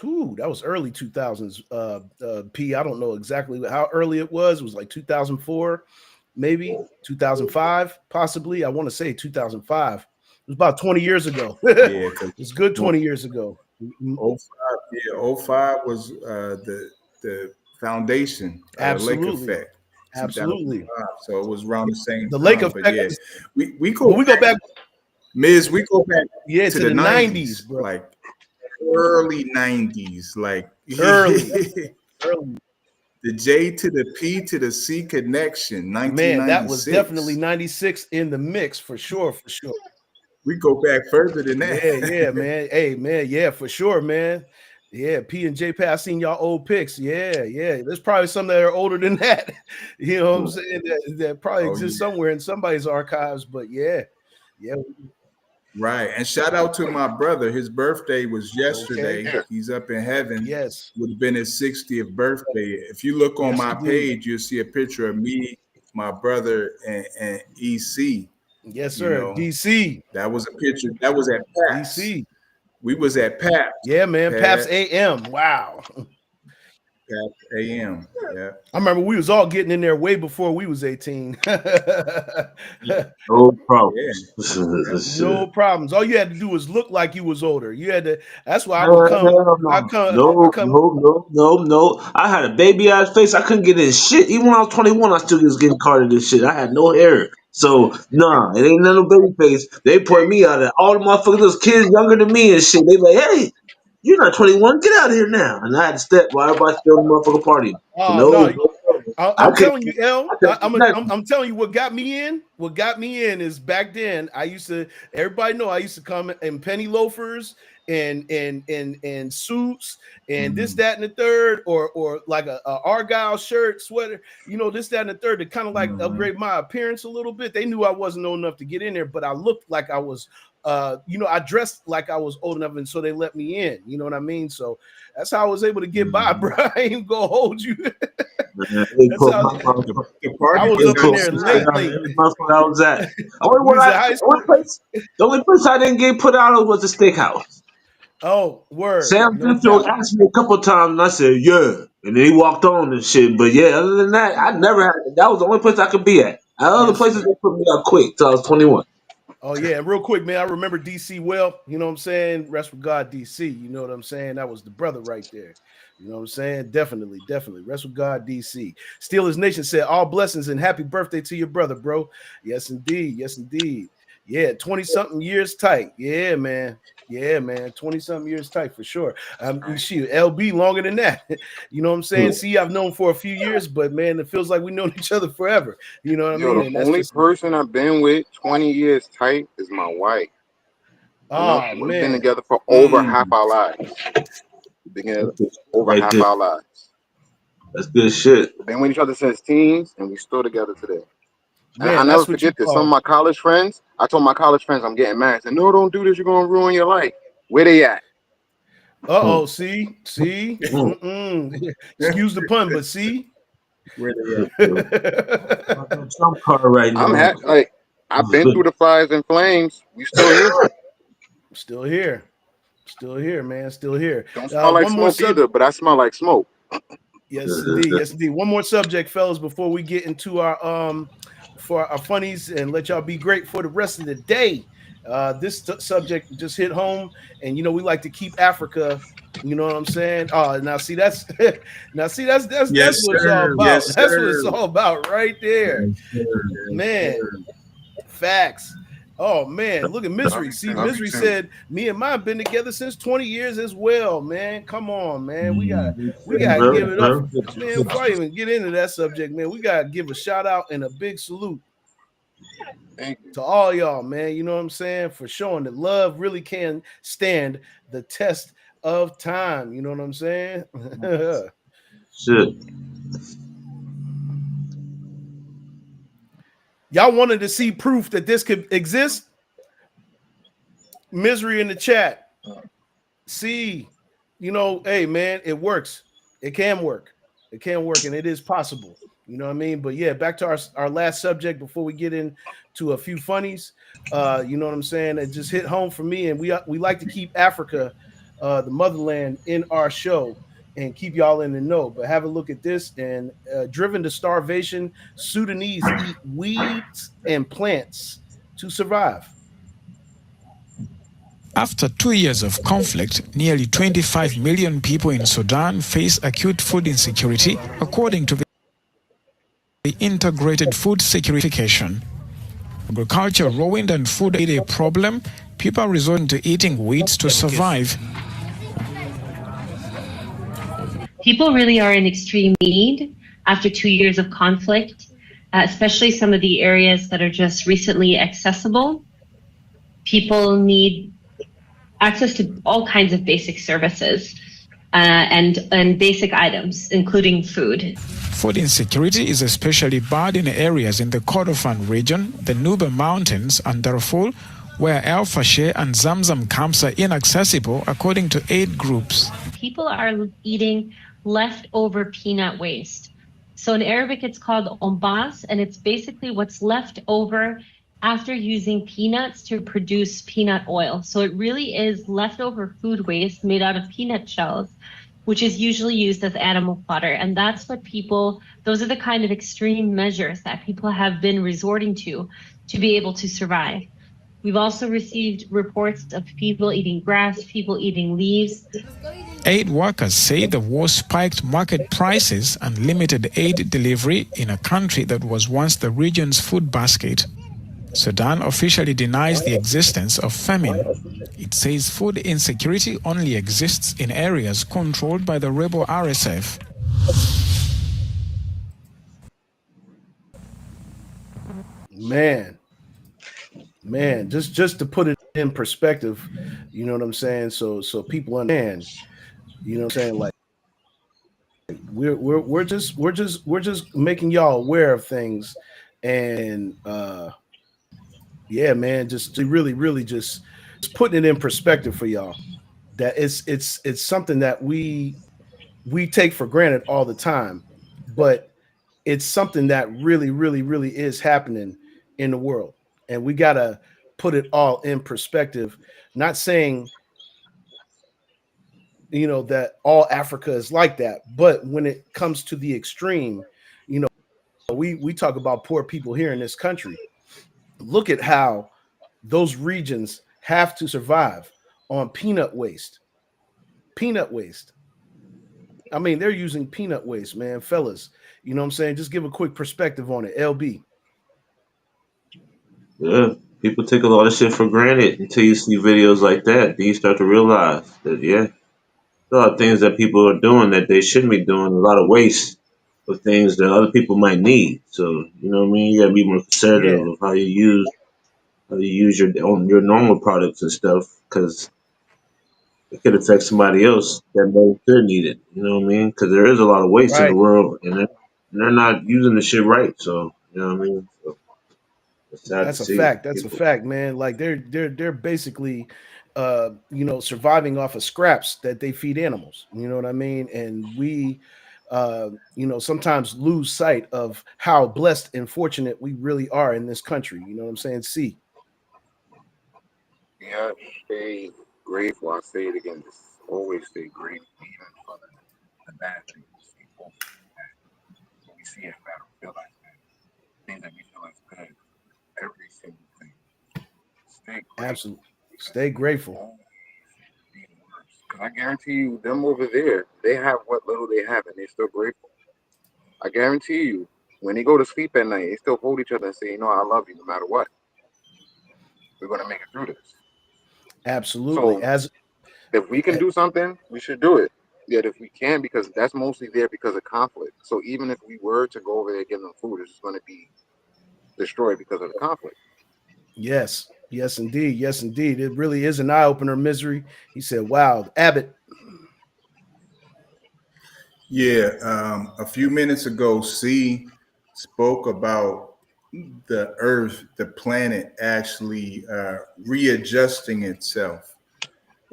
early 2000s. P, I don't know exactly how early it was. It was like 2004, maybe 2005, possibly. I want to say 2005. It was about 20 years ago. Yeah, it's good 20 years ago. 05, yeah, 05 was the foundation, Lake Effect. Absolutely. So it was around the same the time. Lake Effect. But yeah, we go back. Miz, we go back to the 90s, bro. Like early 90s, like early. The J to the P to the C connection, 1996. Man, that was definitely 96 in the mix for sure. We go back further than that. Yeah, man. Hey, man, yeah, for sure, man. Yeah, P and J Pat, I seen y'all old pics. Yeah. There's probably some that are older than that. You know what I'm saying? That probably exists somewhere in somebody's archives, but yeah. Right. And shout out to my brother. His birthday was yesterday. Okay. He's up in heaven. Yes. Would have been his 60th birthday. If you look on my page, you'll see a picture of me, my brother, and EC. Yes, sir. You know, DC. That was a picture. That was at Paps. DC. We was at Paps. Yeah, man. Paps AM. Wow. Paps AM. Yeah. I remember we was all getting in there way before we was 18. No problem. No problems. All you had to do was look like you was older. You had to. That's why I would come. No. I had a baby ass face. I couldn't get in shit. Even when I was 21, I still was getting carded this shit. I had no hair. So nah, it ain't none of baby face. They put me out of all the motherfuckers, those kids younger than me and shit. They like, hey, you're not 21. Get out of here now. And I had to step while everybody still in the motherfucker party. No. I'm telling you, L. I'm telling you what got me in. What got me in is back then everybody know I used to come in penny loafers and suits and this, that, and the third, or like a Argyle shirt, sweater, this, that, and the third to kind of like upgrade my appearance a little bit. They knew I wasn't old enough to get in there, but I looked like I was I dressed like I was old enough, and so they let me in. You know what I mean? So that's how I was able to get by, bro. I ain't gonna hold you. I was up in there late. I was at. The only place I didn't get put out of was the steakhouse. Oh, word. Sam asked me a couple of times, and I said, yeah. And then he walked on and shit. But yeah, other than that, I never had. That was the only place I could be at. Other places, they put me out quick till I was 21. Oh, yeah. Real quick, man. I remember DC well. You know what I'm saying? Rest with God, DC. You know what I'm saying? That was the brother right there. You know what I'm saying? Definitely. Rest with God, DC. Steelers Nation said, all blessings and happy birthday to your brother, bro. Yes, indeed. Yeah, 20-something years tight. Yeah, man. 20-something years tight for sure. Shoot, LB longer than that. You know what I'm saying? See, I've known for a few years, but man, it feels like we've known each other forever. You know what I mean? The only person I've been with 20 years tight is my wife. We've been together for over half our lives. Our lives. That's good shit. Been with each other since teens, and we still together today. Man, I never forget this. Some of my college friends, I told my college friends I'm getting married. I said, no, don't do this. You're going to ruin your life. Where they at? See? Excuse the pun, but see? Where they at? Trump card right now. I've been through the fires and flames. We still here. Still here, man. Still here. Don't smell like smoke either, but I smell like smoke. Yes, indeed. One more subject, fellas, before we get into our for our funnies and let y'all be great for the rest of the day. This subject just hit home, and we like to keep Africa. You know what I'm saying? Now see that's what it's all about. That's what it's all about right there, man. Facts. Oh man, look at Misery. See, Misery said, "Me and mine been together since 20 years as well, man. Come on, man. We gotta give it up, man. Before I even get into that subject, man, we gotta give a shout out and a big salute to all y'all, man. You know what I'm saying, for showing that love really can stand the test of time. You know what I'm saying? Shit. Y'all wanted to see proof that this could exist? Misery in the chat. See, hey man, it works. It can work. It can work, and it is possible. You know what I mean? But yeah, back to our last subject before we get into a few funnies. You know what I'm saying? It just hit home for me, and we like to keep Africa, the motherland, in our show and keep y'all in the know. But have a look at this. And driven to starvation, Sudanese eat weeds and plants to survive. After 2 years of conflict, nearly 25 million people in Sudan face acute food insecurity, according to the Integrated Food Securification. Agriculture ruined and food aid a problem, people are resorting to eating weeds to survive. People really are in extreme need after 2 years of conflict, especially some of the areas that are just recently accessible. People need access to all kinds of basic services and basic items, including food. Food insecurity is especially bad in areas in the Kordofan region, the Nuba Mountains, and Darfur, where El Fasher and Zamzam camps are inaccessible, according to aid groups. People are eating leftover peanut waste. So in Arabic, it's called ombas, and it's basically what's left over after using peanuts to produce peanut oil. So it really is leftover food waste made out of peanut shells, which is usually used as animal fodder. And that's what those are the kind of extreme measures that people have been resorting to be able to survive. We've also received reports of people eating grass, people eating leaves. Aid workers say the war spiked market prices and limited aid delivery in a country that was once the region's food basket. Sudan officially denies the existence of famine. It says food insecurity only exists in areas controlled by the rebel RSF. Man, just to put it in perspective, you know what I'm saying? So people understand, you know what I'm saying? Like we're just making y'all aware of things, and yeah, man, just really just putting it in perspective for y'all. That it's something that we take for granted all the time, but it's something that really is happening in the world, and we gotta put it all in perspective. Not saying that all Africa is like that, but when it comes to the extreme, we talk about poor people here in this country. Look at how those regions have to survive on peanut waste. I mean, they're using peanut waste, man, fellas. You know what I'm saying? Just give a quick perspective on it. LB. Yeah, people take a lot of shit for granted until you see videos like that. Then you start to realize that, yeah, a lot of things that people are doing that they shouldn't be doing, a lot of waste of things that other people might need. So, you know what I mean? You gotta be more conservative Yeah, of how you use your normal products and stuff, because it could affect somebody else that may still need it. You know what I mean? Because there is a lot of waste in the right. world, and they're not using the shit right. So, you know what I mean? So, it's sad to That's a see fact. That's a people. fact, man. Like they're basically surviving off of scraps that they feed animals. You know what I mean? And we sometimes lose sight of how blessed and fortunate we really are in this country. You know what I'm saying? See. Yeah, stay grateful. I say it again, just always stay grateful, even for the bad things. People that we see it bad or feel like that. Things that we feel is good. Every single thing. Stay grateful. Absolutely. Because Stay it can grateful. always be worse. Because I guarantee you, them over there, they have what little they have and they're still grateful. I guarantee you, when they go to sleep at night, they still hold each other and say, I love you no matter what. We're going to make it through this. Absolutely. So As if we can do something, we should do it. Yet if we can, because that's mostly there because of conflict. So even if we were to go over there and give them food, it's just going to be destroyed because of the conflict. yes, yes, indeed. Yes, indeed. It really is an eye opener, Misery. He said, wow, Abbott. Yeah, a few minutes ago, C spoke about the earth, the planet actually readjusting itself.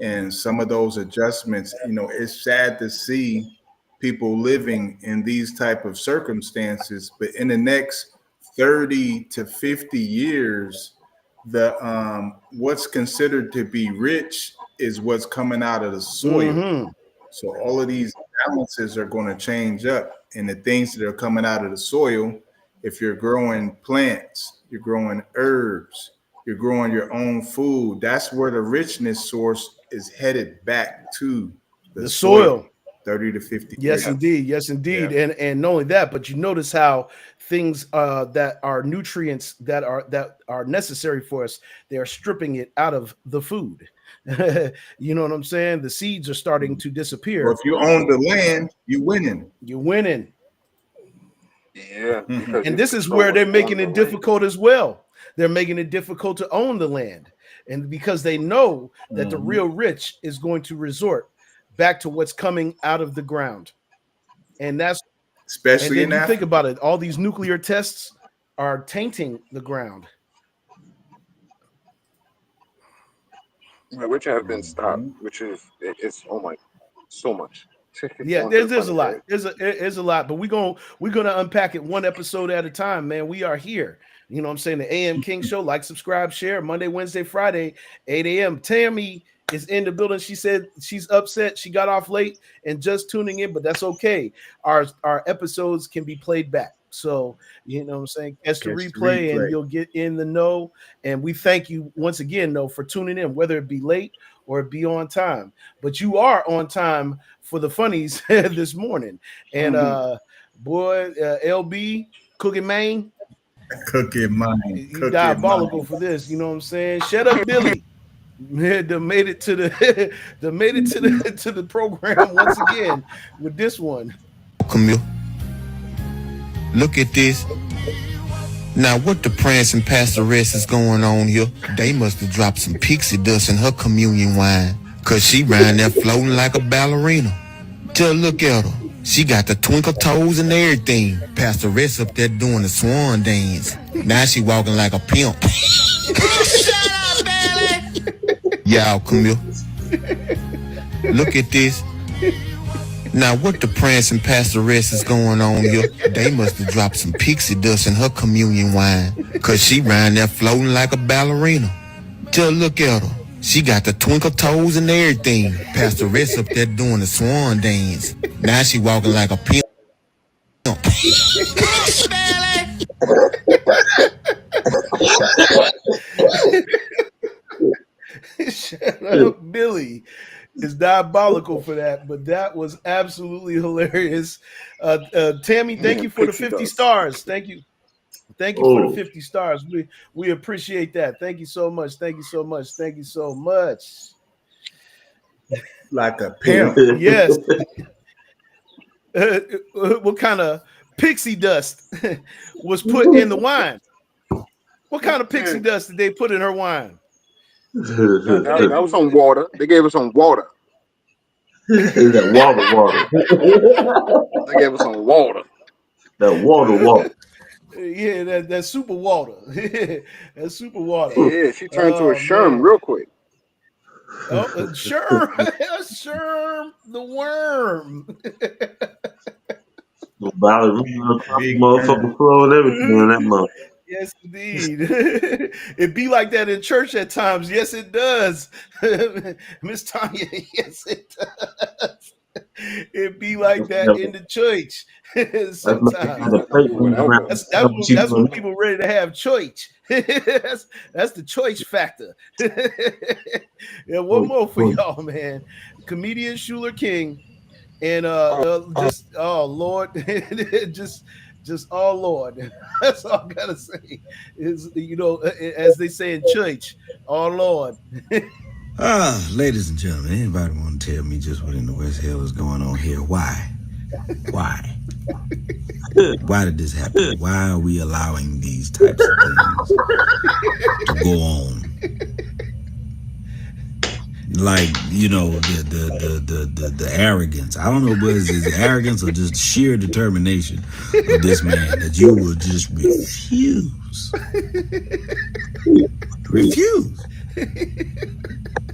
And some of those adjustments, it's sad to see people living in these type of circumstances, but in the next 30 to 50 years, the what's considered to be rich is what's coming out of the soil. Mm-hmm. So all of these balances are going to change up, and the things that are coming out of the soil, if you're growing plants, you're growing herbs, you're growing your own food, that's where the richness source is headed back to the soil. 30 to 50 Yes, years. indeed. Yes, indeed. Yeah. And not only that, but you notice how things that are nutrients that are necessary for us, they are stripping it out of the food. You know what I'm saying? The seeds are starting to disappear. Well, if you own the land, you're winning. You're winning. Yeah. Because and this is where they're making it difficult as well. They're making it difficult to own the land. And because they know that the real rich is going to resort back to what's coming out of the ground. And that's especially and then you think about it, all these nuclear tests are tainting the ground. Which have been stopped, which is it's so much. Yeah, there's a lot. There's a lot, but we're gonna unpack it one episode at a time, man. We are here. You know what I'm saying? The AM King Show. Like, subscribe, share. Monday, Wednesday, Friday, 8 a.m. Tammy is in the building. She said she's upset. She got off late and just tuning in, but that's okay. Our episodes can be played back. So, you know what I'm saying? Catch the replay and you'll get in the know. And we thank you once again, though, for tuning in, whether it be late or it be on time. But you are on time for the funnies this morning. And LB, Cookie Mane. Cookie Mine. You diabolical for this, you know what I'm saying? Shut up, Billy. They made it to the program once again with this one. Camille, look at this. Now, what the prancing pastoress is going on here? They must have dropped some pixie dust in her communion wine, cause she ran there floating like a ballerina. Just look at her. She got the twinkle toes and everything. Pastoress up there doing the swan dance. Now she walking like a pimp. Shut up, Billy! Y'all, Camille. Look at this. Now, what the prancing pastoress is going on here? They must have dropped some pixie dust in her communion wine, cause she ran there floating like a ballerina. Just look at her. She got the twinkle toes and everything. Pastoress up there doing the swan dance. Now she walking like a pimp. Shut up, Billy. Is diabolical for that, but that was absolutely hilarious. Tammy, thank you for the 50 stars. Thank you for the 50 stars. We appreciate that. Thank you so much. Thank you so much. Thank you so much. Like a pimp. Yes. What kind of pixie dust was put in the wine? What kind of pixie dust did they put in her wine? That was some water. They gave us some water. Is that water? They gave us some water. That water. Yeah, that's super water. That's super water. Yeah, she turned to a Sherm real quick. Oh, Sherm, Sherm the worm. The ballerina, motherfucker flow and everything in that mother. Yes, indeed. It be like that in church at times. Yes, it does. Miss Tanya, yes, it does. It be like that in the church sometimes. That's when people ready to have church. That's the choice factor. Yeah, one more for y'all, man. Comedian Schuler King and just oh Lord, just oh Lord. That's all I gotta say. Is as they say in church, oh Lord. Ladies and gentlemen, anybody want to tell me just what in the West hell is going on here? Why? Why did this happen? Why are we allowing these types of things to go on? like the arrogance. I don't know whether it's arrogance or just sheer determination of this man that you will just refuse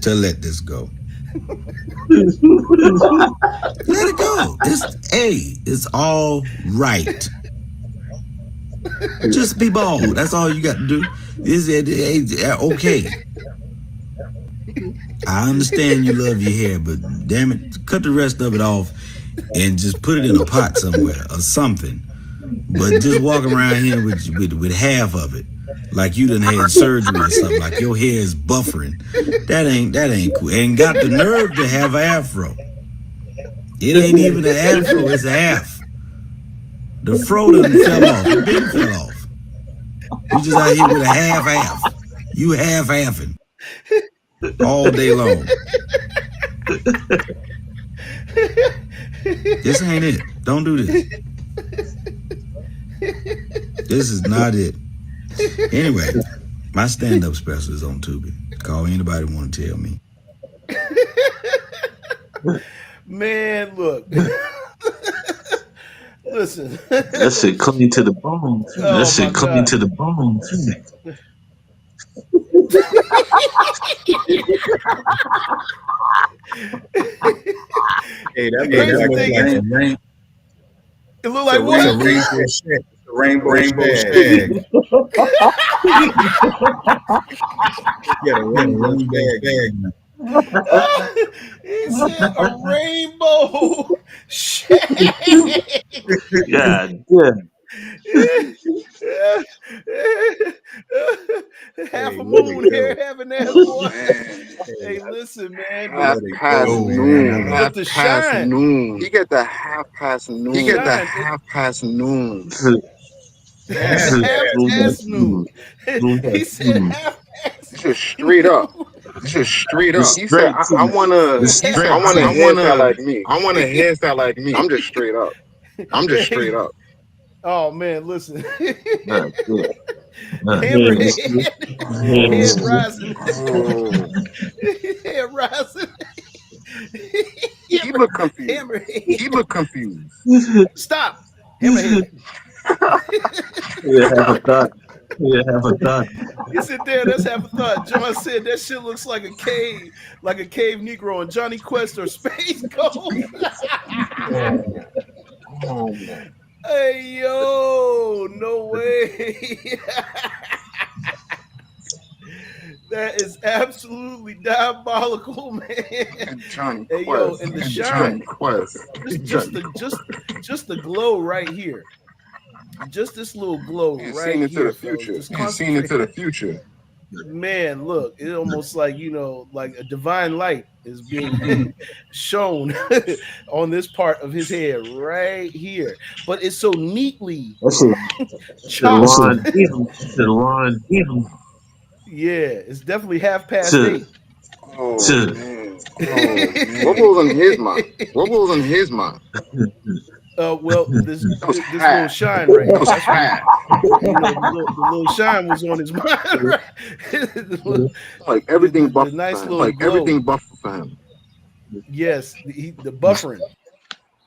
to let this go. Let it go. It's all right. Just be bald. That's all you got to do. Okay. I understand you love your hair, but damn it, cut the rest of it off and just put it in a pot somewhere or something. But just walk around here with half of it, like you done had surgery or something, like your hair is buffering. That ain't cool. Ain't got the nerve to have an afro. It ain't even an afro, it's a half. The fro done fell off, the big fell off. You just out here with a half. You half-halfing all day long. This ain't it. Don't do this. This is not it. Anyway, my stand-up special is on Tubi. Call anybody want to tell me. Man, look. Listen. That shit clean to the bone. That shit clean to the bone. Hey, that looks like rain. It look like what? It's a rainbow shag. Yeah, a rainbow shag. He said a rainbow shag. Yeah. Half a moon hair having that boy. Hey, listen, man. Half past noon. But the shine. He get the half past noon. He get the half past noon. Half past noon. He said half past. Just straight up. Just straight up. He said, I want a hairstyle like me. I want a hairstyle like me. I'm just straight up. Oh man, listen. Head rising. Head rising. He look confused. Stop. Hammerhead. Have a thought. You sit there, that's half a thought. John said that shit looks like a cave Negro on Johnny Quest or Space Ghost. Hey yo, no way. That is absolutely diabolical, man. Johnny hey Quest. Yo, and the shine. Just the glow right here. Just this little glow right here. Seen into the future. Man, look, it's almost like, like a divine light is being shown on this part of his head right here. But it's so neatly chopped. Yeah, it's definitely 8:30. Oh, man. What was on his mind? Well, this little shine right here. The little shine was on his mind. Right? Like everything buffed. Nice little glow. Everything buffed for him. Yes, the buffering.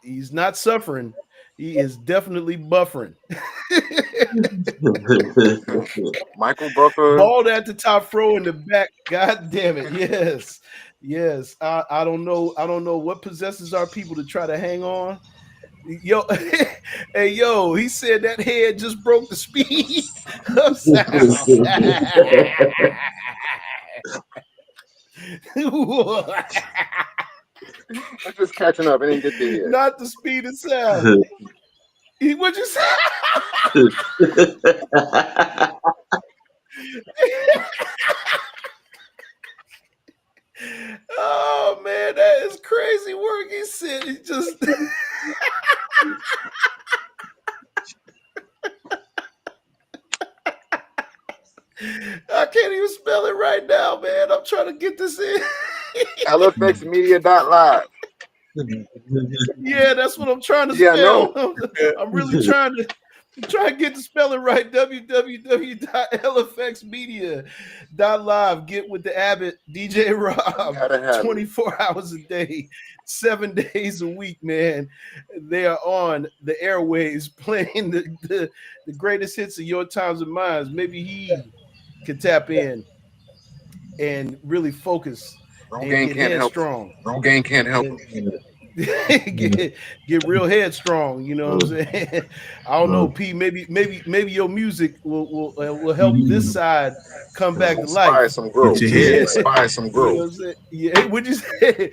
He's not suffering. He is definitely buffering. Michael Buffer. All that to top fro in the back. God damn it. Yes. I don't know what possesses our people to try to hang on. Yo, hey, yo, he said that head just broke the speed of sound. I'm just catching up. I didn't get there yet. Not the speed of sound. What'd you say? Oh man, that is crazy work. He said he just I can't even spell it right now, man. I'm trying to get this in. LFXmedia.live. Yeah, that's what I'm trying to spell. I'm really trying to Try and get the spelling right. www.lfxmedia.live. Get with the Abbott, DJ Rob, Gotta have 24 hours a day, 7 days a week, man. They are on the airwaves playing the greatest hits of your times and mines. Maybe he can tap in and really focus and Rogaine get can't help. headstrong. Rogaine can't help. get real headstrong, you know what I'm saying? I don't know, P. Maybe your music will help this side come back to life. Inspire some growth. Inspire some growth. You know what I'm saying? Yeah, would you say?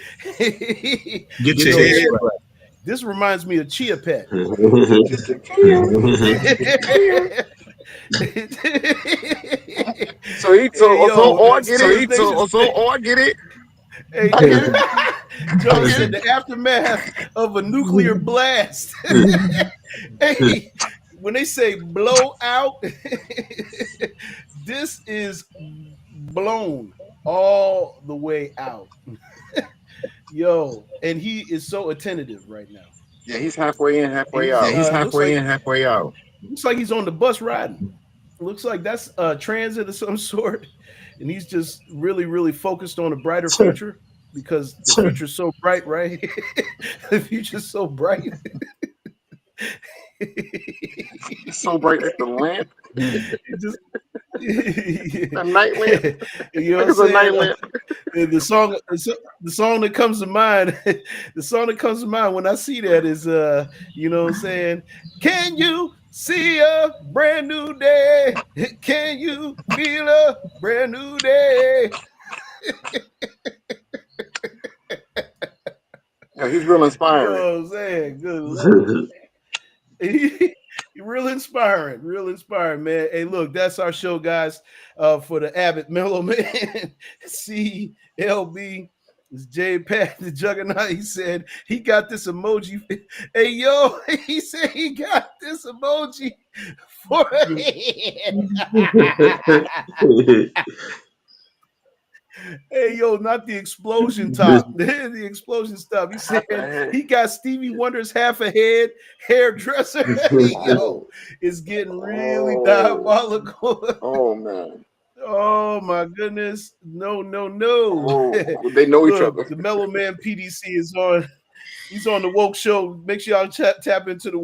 Get your head right. This reminds me of Chia Pet. So I get it. Hey, Joe said the aftermath of a nuclear blast. Hey, when they say blow out, this is blown all the way out. Yo, and he is so attentive right now. Yeah, he's halfway in, halfway out. He's halfway in, halfway out. Looks like he's on the bus riding. Looks like that's a transit of some sort. And he's just really, really focused on a brighter future because the future's so bright, right? The future's so bright. It's so bright like the lamp. Just, a night lamp. You know what I'm saying? The song that comes to mind, the song that comes to mind when I see that is you know what I'm saying? Can you see a brand new day? Can you feel a brand new day? Yeah, he's real inspiring. You know what I'm saying? Good Lord. Real inspiring, man. Hey, look, that's our show, guys. For the Abbott Mellow Man, CLB. It's J Pat the Juggernaut. He said he got this emoji. Hey, yo, he said he got this emoji for a head. Hey, yo, not the explosion top. The explosion stuff. He said he got Stevie Wonder's half a head hairdresser. Yo, it's getting really diabolical. Oh, man. Oh, my goodness. No. Oh, they know each other. The Mellow Man PDC is on. He's on the Woke Show. Make sure y'all tap into the